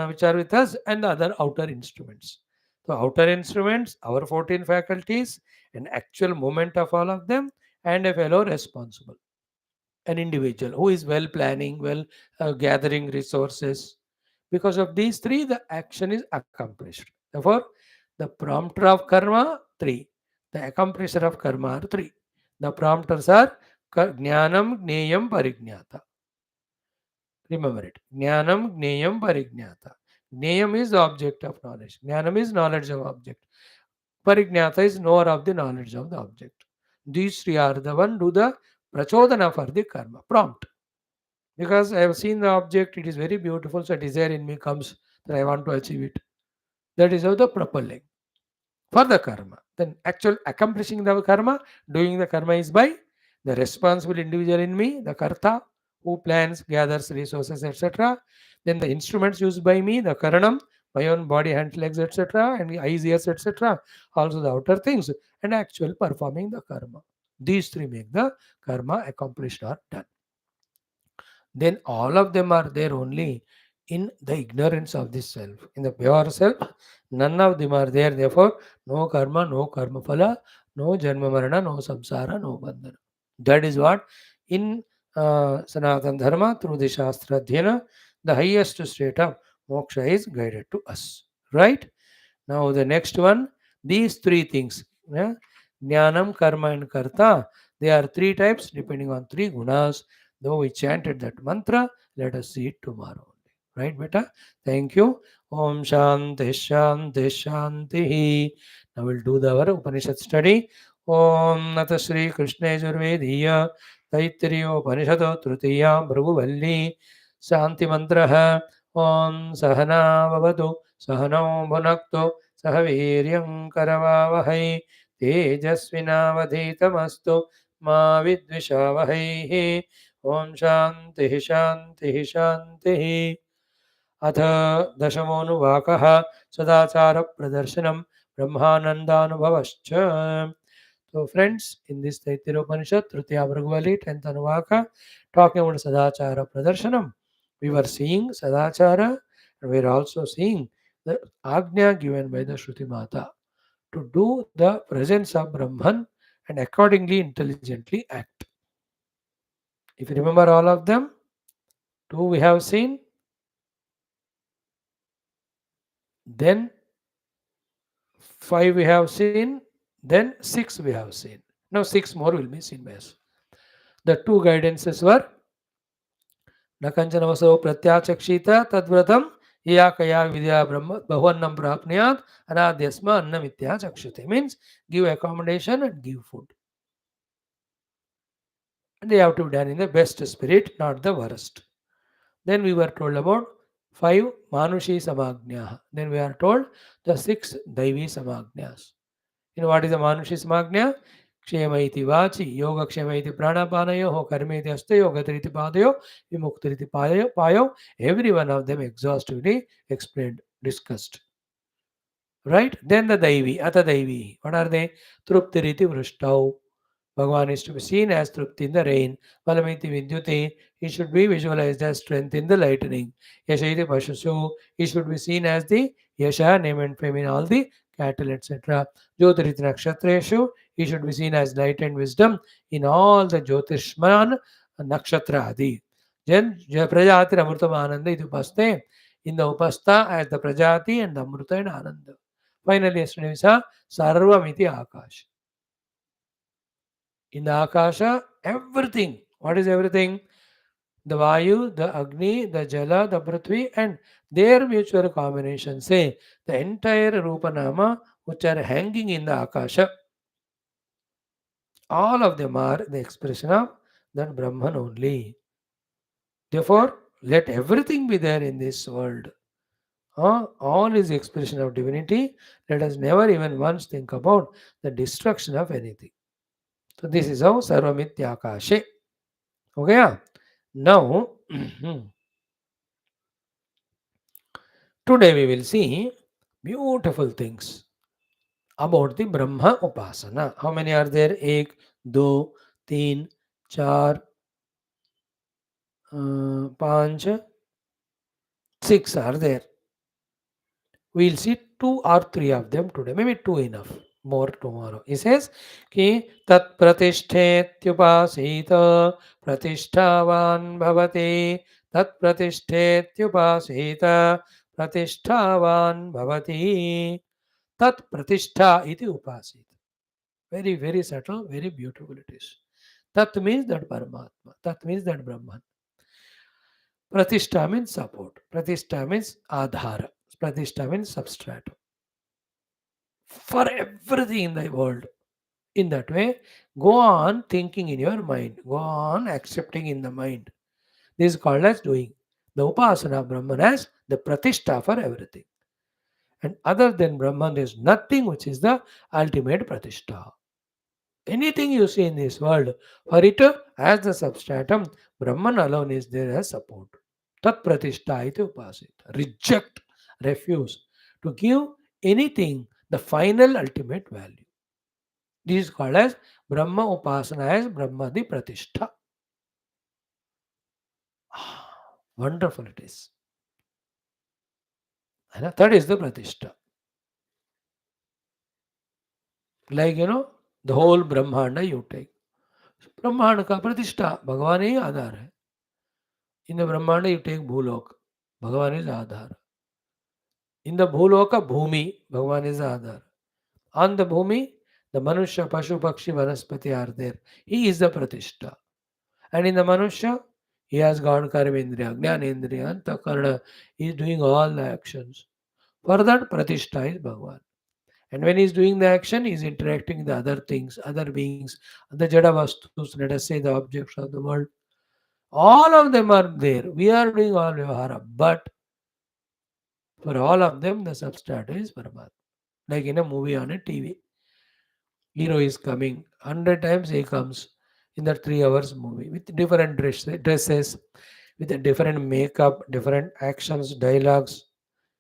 which are with us, and the other outer instruments. So outer instruments, our 14 faculties, an actual movement of all of them, and a fellow responsible, an individual who is well planning, well gathering resources, Because of these three, the action is accomplished. Therefore, the prompter of karma, three. The accomplisher of karma are three. The prompters are Jnanam, Gneyam, Parignyata. Remember it. Jnanam, Gneyam, Parignyata. Gneyam is the object of knowledge. Jnanam is knowledge of object. Parignyata is knower of the knowledge of the object. These three are the one do the prachodana for the karma. Prompt. Because I have seen the object, it is very beautiful, so desire in me comes that I want to achieve it. That is how the propelling for the karma. Then actual accomplishing the karma, doing the karma is by the responsible individual in me, the karta, who plans, gathers resources, etc. Then the instruments used by me, the karanam, my own body, hands, legs, etc., and eyes, ears, etc. Also the outer things, and actual performing the karma. These three make the karma accomplished or done. Then all of them are there only in the ignorance of this self. In the pure self, none of them are there. Therefore, no karma phala, no janma marana, no samsara, no bandhana. That is what in Sanatana Dharma through the Shastra Dhyana, the highest state of moksha is guided to us. Right? Now the next one, these three things, yeah, jnanam, karma and karta, they are three types depending on three gunas. Though we chanted that mantra, let us see it tomorrow. Right, beta? Thank you. Om Shanti Shanti Shanti. Now we'll do our Upanishad study. Om Nata Shri Krishna Yajurvediya Taittiriya Upanishado Trutiya Bhrugu Valli Shanti Mantraha Om Sahana Vavadu Sahano Bhunakto सह वीर्यं करवावहै तेजस्विनावधीतमस्तु मा विद्विषावहैः ॐ शान्तिः शान्तिः शान्तिः अथ दशमोऽनुवाकः सदाचारप्रदर्शनं ब्रह्मानन्दानुभवश्च. So friends, in this Taittiriya Upanishad, Tritiya Bhragavali, 10th Anuvaka, talking about Sadachara Pradarshanam, we were seeing Sadachara and we are also seeing the Agnya given by the Shruti Mata to do the presence of Brahman and accordingly intelligently act. If you remember all of them, two we have seen, then five we have seen, then six we have seen. Now six more will be seen by us. The two guidances were न कंचनवसो प्रत्याचक्षित तद्व्रतम या कया विद्या ब्रह्म बहुवन्नम प्राप्नुयात् अनाद्यस्म अन्नमित्या चक्षुते. Means give accommodation and give food. And they have to be done in the best spirit, not the worst. Then we were told about five Manushi Samagnya. Then we are told the six Daivi Samagnyas. You know what is the Manushi Samagnya? Kshema iti vachi, yoga kshema iti pranapanayo, karma iti astayo, gatariti padayo, vimuktariti payo. Every one of them exhaustively explained, discussed. Right? Then the Daivi, Ata Daivi. What are they? Truptiriti Vrushtau. Bhagavan is to be seen as Trupti in the rain. Valamiti Vidyuti. He should be visualized as strength in the lightning. Yashaiti Pashasu. He should be seen as the Yasha, name and fame in all the cattle, etc. Jyotiriti Nakshatreshu. He should be seen as light and wisdom in all the Jyotishman Nakshatra Adi. Then Prajati Amrutam Ananda iti upaste. In the upasta as the Prajati and the Amruta and Ananda. Finally, yesterday we saw Sarvamiti Akash. In the Akasha, everything. What is everything? The Vayu, the Agni, the Jala, the Prithvi, and their mutual combination. Say the entire Rupanama which are hanging in the Akasha. All of them are the expression of that Brahman only. Therefore, let everything be there in this world. All is the expression of divinity. Let us never even once think about the destruction of anything. So this is how Sarvamityakashe. Okay? Now, today we will see beautiful things about the Brahma Upasana. How many are there? Ek, do, teen, char, panch, six are there. We'll see two or three of them today. Maybe two enough. More tomorrow. He says कि तत् प्रतिष्ठेत्युपासीत प्रतिष्ठावान भवते Tat pratishtetyupasita pratishthavan bhavati. Tat pratishtha iti upasita. Very, very subtle, very beautiful it is. Tat means that Paramatma. Tat means that Brahman. Pratishtha means support. Pratishtha means adhara. Pratishtha means substratum. For everything in the world. In that way, go on thinking in your mind. Go on accepting in the mind. This is called as doing. The upasana of Brahman as the pratishtha for everything. And other than Brahman, there is nothing which is the ultimate pratishtha. Anything you see in this world, for it as the substratum, Brahman alone is there as support. Tat pratishtha iti upasita. Reject, refuse to give anything the final ultimate value. This is called as Brahma Upasana as Brahmadi Pratishtha. Wonderful it is. That is the Pratishtha. Like, the whole Brahmanda you take. Brahmanda ka Pratishtha, Bhagavan ही आधार है. In the Brahmanda you take Bhulok, Bhagavan is Adhar. In the Bhuloka, Bhumi, Bhagavan is Adhar. On the Bhumi, the Manusha, Pashu, Pakshi, Vanaspati are there. He is the Pratishtha. And in the Manusha, he has got Karmendriya, Jnanendriya, Antakarna. He is doing all the actions. For that, Pratishtha is Bhagavan. And when he is doing the action, he is interacting with the other things, other beings, the Jada Vastus, let us say the objects of the world. All of them are there. We are doing all Vyavahara. But for all of them, the substratum is Paramatma. Like in a movie on a TV. Hero is coming. 100 times he comes in that 3 hours movie with different dresses, with a different makeup, different actions, dialogues.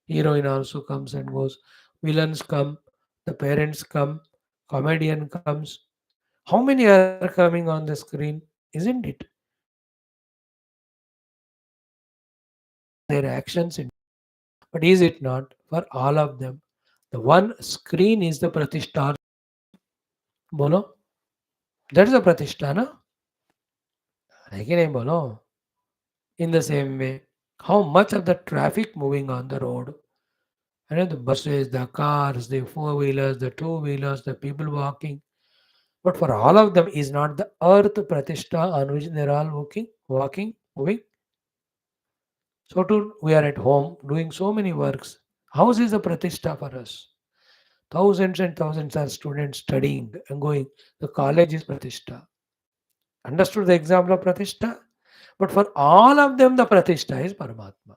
Heroine also comes and goes. Villains come, the parents come, comedian comes. How many are coming on the screen? Isn't it? Their actions, but is it not for all of them? The one screen is the pratishtha. Bolo, that is a pratishtha, na? है कि नहीं बोलो? In the same way, how much of the traffic moving on the road? The buses, the cars, the four-wheelers, the two-wheelers, the people walking. But for all of them, is not the earth pratishtha on which they are all walking, moving? So too, we are at home doing so many works. House is a pratishtha for us. Thousands and thousands are students studying and going. The college is pratishtha. Understood the example of pratishtha? But for all of them, the pratishtha is Paramatma.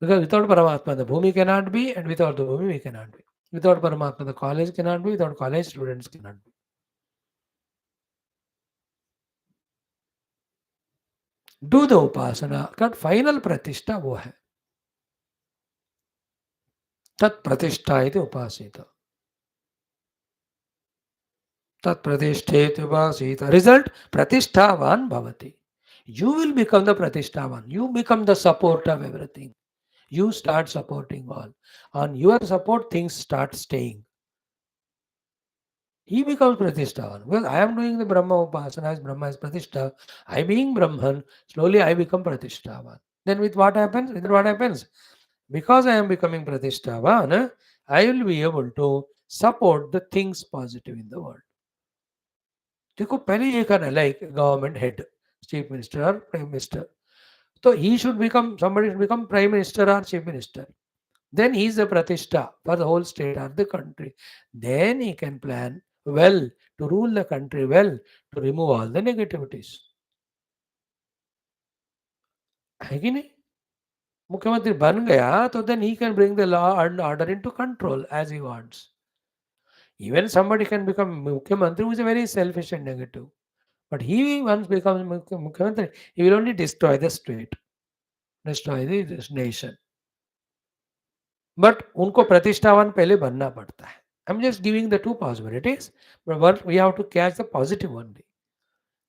Because without Paramatma, the Bhumi cannot be, and without the Bhumi, we cannot be. Without Paramatma, the college cannot be, without college, students cannot be. Do the Upasana, का final Pratishtha वो है. तत् प्रतिष्ठा इति उपासित. तत् प्रतिष्ठेति उपासित. Result, Pratishthavan bhavati. You will become the Pratishthavan. You become the support of everything. You start supporting all. On your support, things start staying. He becomes Pratishthavan. Well, I am doing the Brahma Upasana as Brahma is Pratishtha. I being Brahman, slowly I become Pratishthavan. Then with what happens? Because I am becoming Pratishthavan, I will be able to support the things positive in the world. देखो पहले ये करना like government head, chief minister or prime minister. So he should become, somebody should become prime minister or chief minister. Then he is the pratishtha for the whole state or the country. Then he can plan well to rule the country well, to remove all the negativities. है कि नहीं? मुख्यमंत्री बन गया तो then he can bring the law and order into control as he wants. Even somebody can become Mukhyamantri who is a very selfish and negative. But he once becomes Mukhyamantri, he will only destroy the state, destroy this nation. But उनको प्रतिष्ठावान पहले बनना पड़ता है. I'm just giving the two possibilities, but what we have to catch the positive only.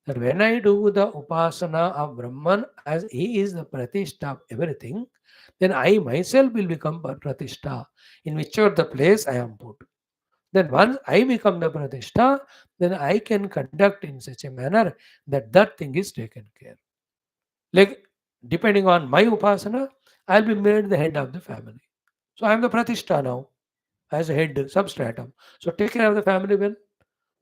That when I do the upasana of Brahman as he is the pratishtha of everything, then I myself will become pratishtha in whichever the place I am put. Then once I become the pratishtha, then I can conduct in such a manner that that thing is taken care. Like Depending on my upasana, I'll be made the head of the family. So I am the pratishtha now as a head substratum. So take care of the family well,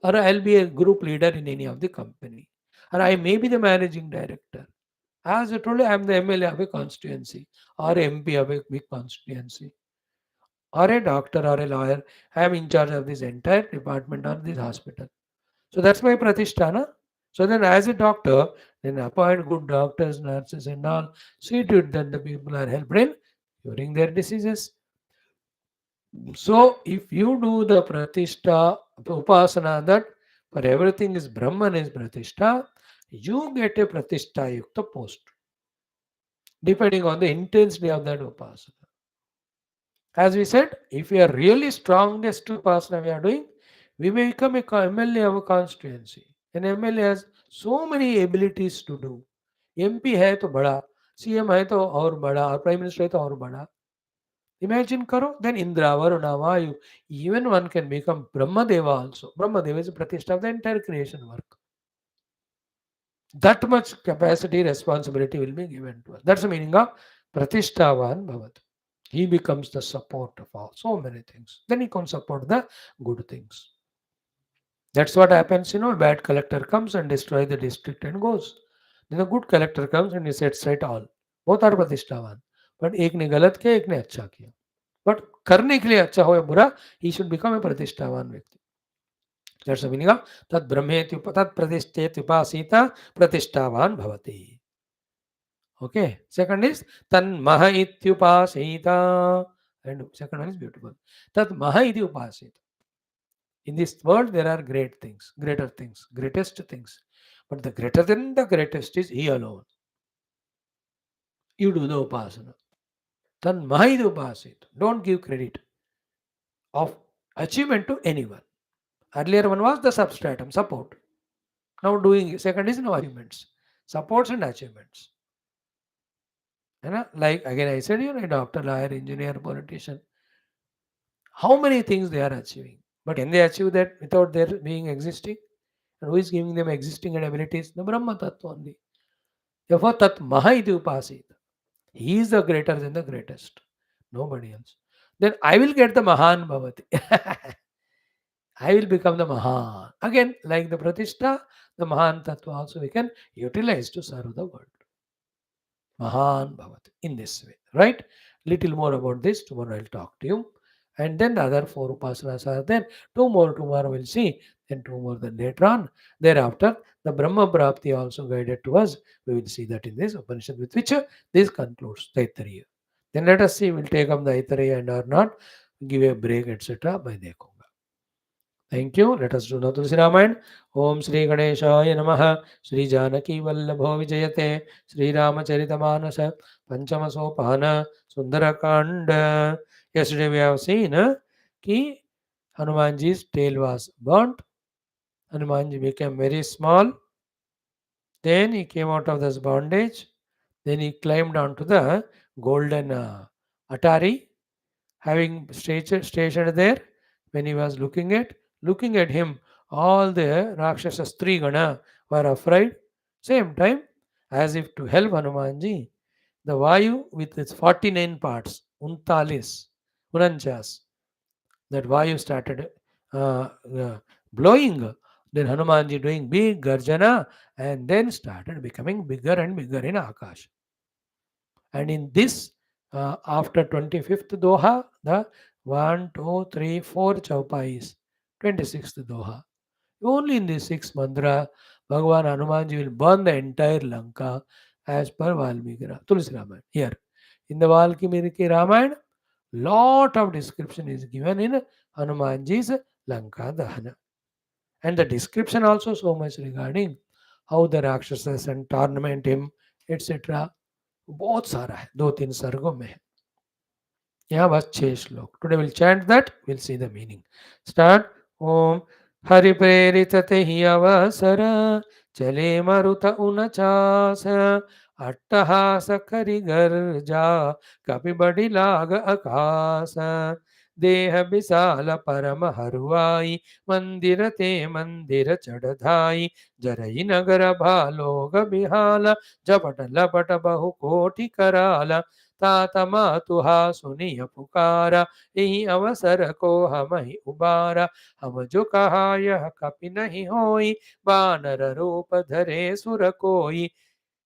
or I'll be a group leader in any of the company, or I may be the managing director. As I told you, I am the MLA of a constituency or MP of a big constituency, or a doctor or a lawyer. I am in charge of this entire department or this hospital. So that's my pratishtana. So then, as a doctor, then appoint good doctors, nurses, and all. See to it that the people are helped in curing their diseases. So, if you do the pratishtha, upasana, that for everything is Brahman is pratishtha, you get a pratishtha yukta post, depending on the intensity of that upasana. As we said, if we are really strongest upasana we are doing, we may become a MLA of a constituency. An MLA has so many abilities to do. MP है तो बड़ा, CM है तो और बड़ा, और Prime Minister है तो और बड़ा. Imagine karo, then Indra, Varuna, Vayu, even one can become Brahmadeva also. Brahmadeva is a pratishtha of the entire creation work. That much capacity, responsibility will be given to us. That's the meaning of Pratishthavan Bhavat. He becomes the support of all so many things. Then he can support the good things. That's what happens, a bad collector comes and destroys the district and goes. Then a good collector comes and he sets right all. Both are Pratishthavan. But एक ने गलत किया, एक ने अच्छा किया. But करने के लिए अच्छा हो या बुरा, he should become a प्रतिष्ठावान व्यक्ति. That's the meaning of तत् ब्रह्मेति तत् प्रतिष्ठेति उपासीता प्रतिष्ठावान भवति. Okay. Second is tan maha ityupasita. And second one is beautiful. Tat maha iti upasita. In this world, there are great things, greater things, greatest things. But the greater than the greatest is He alone. You do the upasana. Tan maha iti upasita. Don't give credit of achievement to anyone. Earlier one was the substratum, support. Now doing second is no achievements, supports and achievements. Like again I said, a doctor, lawyer, engineer, politician. How many things they are achieving? But can they achieve that without their being existing? And who is giving them existing and abilities? The Brahma Tattva only. Therefore, Tat Maha iti upasit. He is the greater than the greatest. Nobody else. Then I will get the Mahan Bhavati. I will become the Mahan. Again, like the Pratishtha, the Mahan Tattva also we can utilize to serve the world. Mahan Bhavati. In this way. Right? Little more about this. Tomorrow I'll talk to you. And then the other four upasanas are there. Two more tomorrow we'll see. Then two more then later on. Thereafter, the Brahma Prapti also guided to us. We will see that in this Upanishad with which this concludes Taittiriya. Then let us see, we'll take up the Taittiriya and or not, give a break, etc. by the Konga. Thank you. Let us do now Tulsi Ramayana. Om Sri Ganeshaya Namaha. Sri Janaki Vallabho Vijayate. Sri Ramacharita Manasa. Panchama Sopana. Sundara Kanda. Yesterday we have seen ki Hanumanji's tail was burnt. Hanumanji became very small. Then he came out of this bondage. Then he climbed onto the golden Atari, having stationed there. When he was looking at him, all the Rakshasas Trigana were afraid. Same time, as if to help Hanumanji, the Vayu with its 49 parts, Untalis, Unanchas, that Vayu started blowing. Then Hanumanji doing big Garjana and then started becoming bigger and bigger in Akash. And in this, after 25th Doha, the 1, 2, 3, 4 Chaupais, 26th Doha. Only in this 6th mantra, Bhagavan Hanumanji will burn the entire Lanka as per Valmiki Tulsi Ramayana. Here, in the Valmiki Ramayana, lot of description is given in Hanumanji's Lanka Dahana. And the description also so much regarding how the Rakshasas and torment him, etc. बहुत सारा है, 2-3 सर्गों में है. यहाँ बस 6 श्लोक. Today we'll chant that, we'll see the meaning. Start. Om Hari प्रेरित ते ही अवसर चले मरुत उनचास अट्टहास करि गर्जा कपि बड़ी लाग आकाश देह विशाल परम हरुआई, मंदिर ते मंदिर चढ़धाई, जरई नगर भालोग बिहाला, झपट लपट बहु कोटि कराला, तात मातुहा सुनिय पुकारा, यही अवसर को हम ही उबारा, हम जो कहा यह कपि नहीं होई, बानर रूप धरे सुर कोई,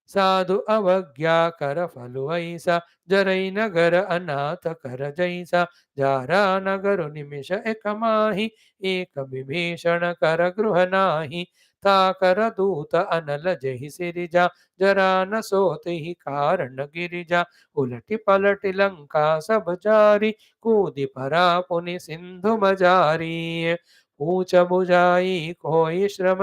साधु अवज्ञा कर फलु ऐसा, जरई नगर अनाथ कर जैसा, जारा नगर निमिष एक माही, एक विभीषण कर गृह नाही, ता कर दूत अनल जहि सिरिजा, जरा न सोत ही कारण गिरिजा, उलटि पलटि लंका सब जारी, कूदि परा पुनि सिंधु मजारी, पूछ बुझाई कोई श्रम,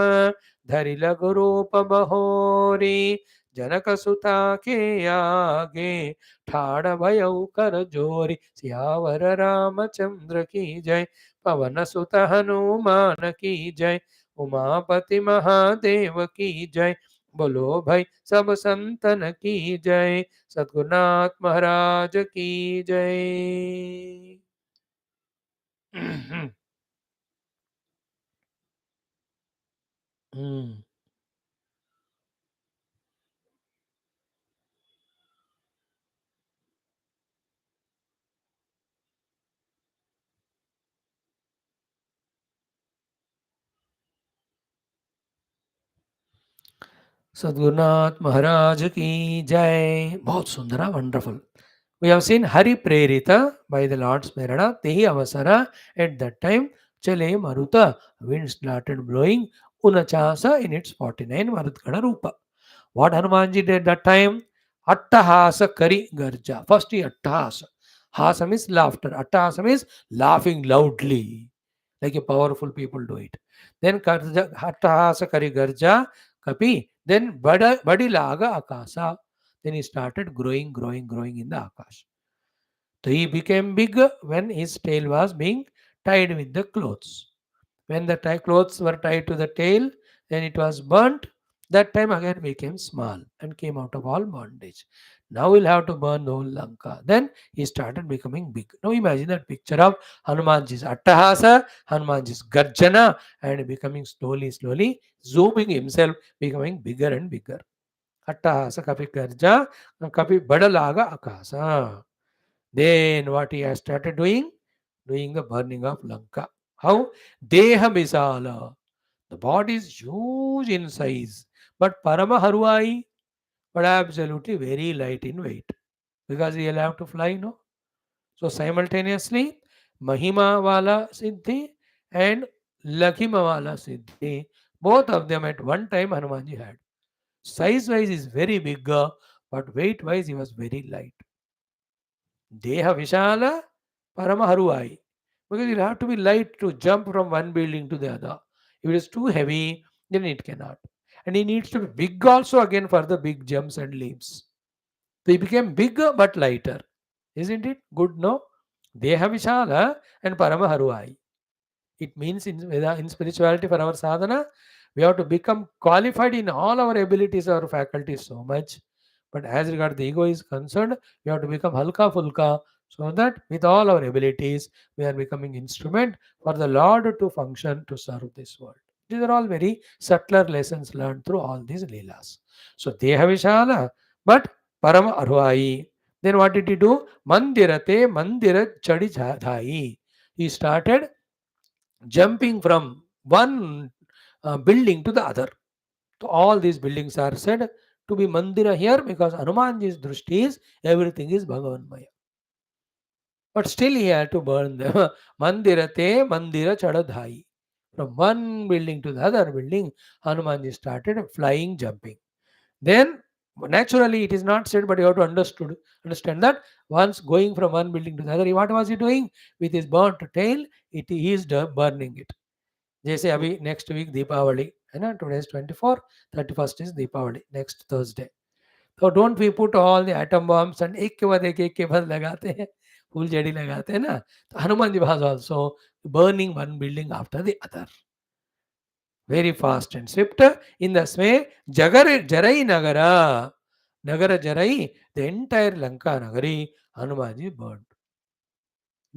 धरि लघु रूप बहोरी, जनक सुता के आगे, ठाड़ भयउ कर जोरी, सियावर रामचंद्र की जय, पवन सुत हनुमान की जय, उमापति महादेव की जय, बोलो भाई सब संतन की जय, सद्गुरुनाथ महाराज की जय। हम्म। सद्गुरुनाथ महाराज की जय। बहुत सुंदर, wonderful. We have seen Hari Prerita by the Lord's Smarana, Tehi Avasara. At that time, Chale Maruta, wind started blowing, Unachasa in its 49 Marutgana Rupa. What Hanumanji did that time? Attahasa Kari Garja. First he Attahasa. Hasa means laughter. Attahasa means laughing loudly, like a powerful people do it. Then Attahasa Kari Garja, Kapi. Then Badi Laga Akasa. Then he started growing, growing, growing in the Akash. So he became big when his tail was being tied with the clothes. When the clothes were tied to the tail, then it was burnt. That time again became small and came out of all bondage. Now we'll have to burn the whole Lanka. Then he started becoming big. Now imagine that picture of Hanumanji's Attahasa, Hanumanji's Garjana, and becoming slowly, slowly, zooming himself, becoming bigger and bigger. Attahasa kapi Garja, kapi Badalaga Akasa. Then what he has started doing? Doing the burning of Lanka. How? Deha Misala. The body is huge in size, but Parama Haruai, but absolutely very light in weight. Because he'll have to fly, no? So simultaneously, Mahima Wala Siddhi and Lakhima Wala Siddhi, both of them at one time Hanumanji had. Size wise is very bigger, but weight wise he was very light. Deha Vishala Parama Haruai. Because it have to be light to jump from one building to the other. If it is too heavy, then it cannot. And he needs to be big also again for the big jumps and leaps. So he became bigger but lighter. Isn't it good? No? Deha Vishala and Parama Haruai. It means in spirituality for our sadhana, we have to become qualified in all our abilities or faculties so much. But as regard the ego is concerned, we have to become halka fulka so that with all our abilities, we are becoming instrument for the Lord to function to serve this world. These are all very subtler lessons learned through all these leelas. So Deha Vishala, but Parama Arvai. Then what did he do? Mandirate Mandira Chadi Dhai. He started jumping from one building to the other. So all these buildings are said to be mandira here because Hanumanji's drushti is everything is Bhagavanmaya. But still he had to burn them. Mandira te mandira chadadhai. From one building to the other building, Hanumanji started flying, jumping. Then naturally it is not said, but you have to understand that once going from one building to the other, what was he doing? With his burnt tail, he is burning it. जैसे अभी next week Deepavali है ना, today is 24, 31st is Deepavali, next Thursday. तो don't we put all the atom bombs and एक के बाद लगाते हैं, फूल जड़ी लगाते हैं ना. तो Hanuman ji was also burning one building after the other, very fast and swift. In the way jarai nagara jarai, the entire Lanka nagari Hanumanji burned.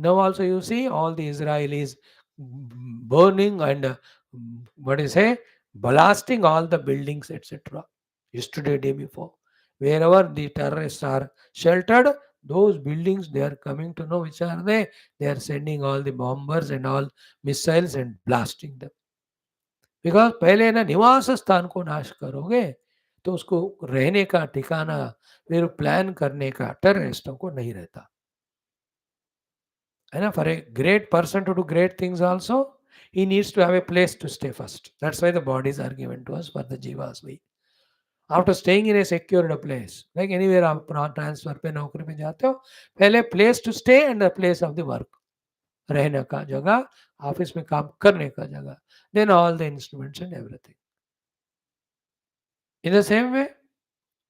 Now also you see all the Israelis burning and what do you say, blasting all the buildings, etc. Yesterday, day before, wherever the terrorists are sheltered, those buildings they are coming to know which are they. They are sending all the bombers and all missiles and blasting them. Because पहले ना निवास स्थान को नाश करोगे, तो उसको रहने का ठिकाना फिर प्लान करने का टेररिस्टों को नहीं रहता। है ना? For a great person to do great things also, he needs to have a place to stay first. That's why the bodies are given to us for the jivas we. After staying in a secured place, like anywhere आप transfer पे नौकरी पे जाते हो, पहले place to stay and the place of the work, रहने का जगह, ऑफिस में काम करने का जगह, then all the instruments and everything. In the same way,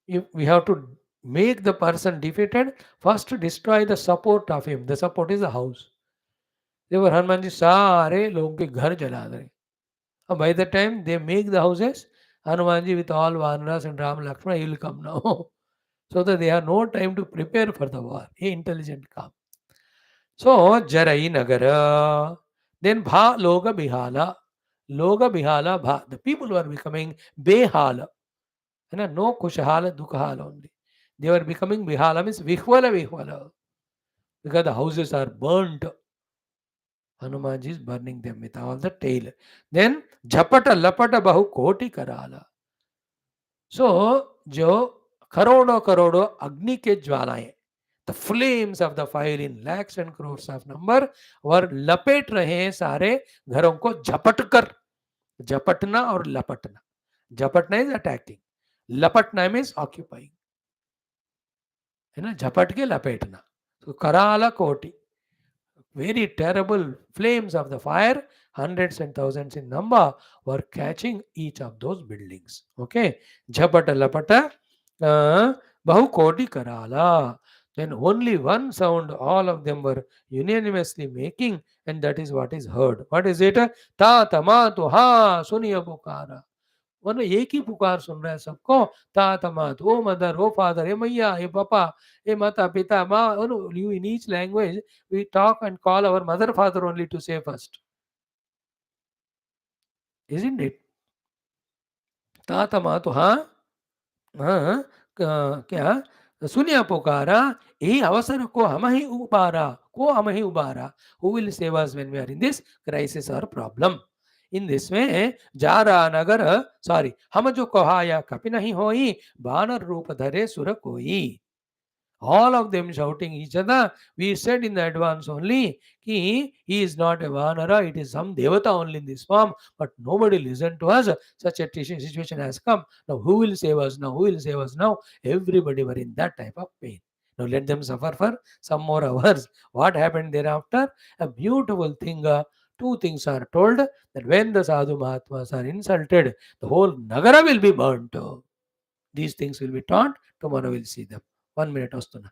if we have to make the person defeated, first to destroy the support of him. The support is the house. Therefore, Hanuman ji सारे लोगों के घर जला गए. And by the time they make the houses, Hanuman ji with all Vanaras and Ram Lakshmana, he will come now. So that they have no time to prepare for the war. A intelligent come. So, Jarai Nagara. Then Bha Loga Bihala. Loga Bihala Bha. The people were becoming Behala. And no Kushala Dukhala only. They were becoming Bihala, means Vihwala. Because the houses are burnt. Hanumanji is burning them with all the tail. Then Japata Lapata Bahu Koti Karala. So, जो करोड़ों करोड़ों अग्नि के ज्वालाएं, the flames of the fire in lakhs and crores of number वर लपेट रहे हैं सारे घरों को झपट कर. झपटना और लपटना. झपटना is attacking. लपटना means occupying. है ना? झपट के लपेटना. So कराला कोटि. Very terrible flames of the fire, hundreds and thousands in number, were catching each of those buildings. Okay. Jhapata lapata bahu koti karala. Then only one sound all of them were unanimously making, and that is what is heard. What is it? Ta tama tu ha suniya pukara. मतलब एक ही पुकार सुन रहा है सबको. तात मात, ओ mother, ओ father, ए मैया, ए पापा, ए माता पिता, माँ. You in each language we talk and call our mother father only to say first, isn't it? तात मात हाँ हाँ क्या सुनिया पुकारा, यही अवसर को हम ही उबारा, who will save us when we are in this crisis or problem. In this way, जारा नगर, sorry, हम जो कहाया कपि नहीं होई, बानर रूप धरे सुर कोई. All of them shouting each other. We said in the advance only, he is not a Vanara, it is some Devata only in this form, but nobody listened to us. Such a situation has come. Now who will save us now? Who will save us now? Everybody were in that type of pain. Now let them suffer for some more hours. What happened thereafter? A beautiful thing. Two things are told, that when the Sadhu Mahatmas are insulted, the whole Nagara will be burnt. These things will be taught. Tomorrow we'll see them. 1 minute वस्तुना.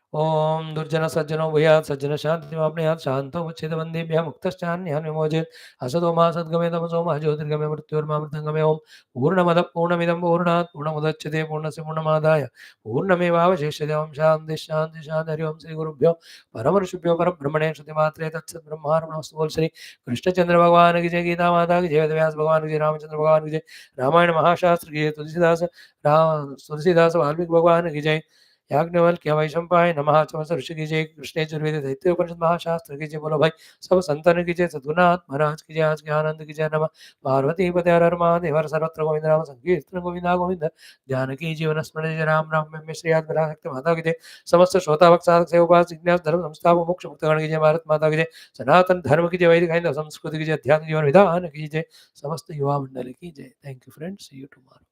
ओम दुर्जन सज्जनो भूयात् सज्जन शांति वाप्नुयात् शांतो मुच्यते वन्देभ्यः मुक्तश्चान्यः विमोचयेत् असतो मा सद्गमय तमसो मा ज्योतिर्गमय मृत्योर्मामृतङ्गमय. ओम पूर्णमदः पूर्णमिदं पूर्णात् पूर्णमुदच्यते पूर्णस्य पूर्णमादाय पूर्णमेवावशिष्यते. ओम शांति शांति शांति. हरि ओम श्री गुरुभ्यो परम ऋषिभ्यो परब्रह्मणे श्रुतिमात्रे तत्सद्ब्रह्मार्पणमस्तु. बोल श्री कृष्णचंद्र भगवान की जय, गीता माता की जय, वेदव्यास भगवान की जय, रामचंद्र भगवान की जय, रामायण महाशास्त्र की जय, तुलसीदास वाल्मीकि भगवान की जय, याज्ञवल्क्य वैशंपाय नमः. समस्त ऋषि की जय, कृष्ण यजुर्वेद दैत्य उपनिषद महाशास्त्र की जय. बोलो भाई सब संतन की जय, सद्गुरुनाथ महाराज की जय, आज के आनंद की जय. नमः पार्वती पते हर हर महादेव. हर सर्वत्र गोविंद नाम संकीर्तन गोविंदा गोविंद. जानकी जीवन स्मरण जय राम राम में श्री याद शक्ति माता की जय. समस्त श्रोता भक्त साधक से उपास जिज्ञास धर्म संस्थापक मोक्ष मुक्तगण की जय. भारत माता की जय. सनातन धर्म की जय. वैदिक हिंदू संस्कृति की जय. अध्यात्म जीवन विधान की जय. समस्त युवा मंडल की जय. Thank you friends. See you tomorrow.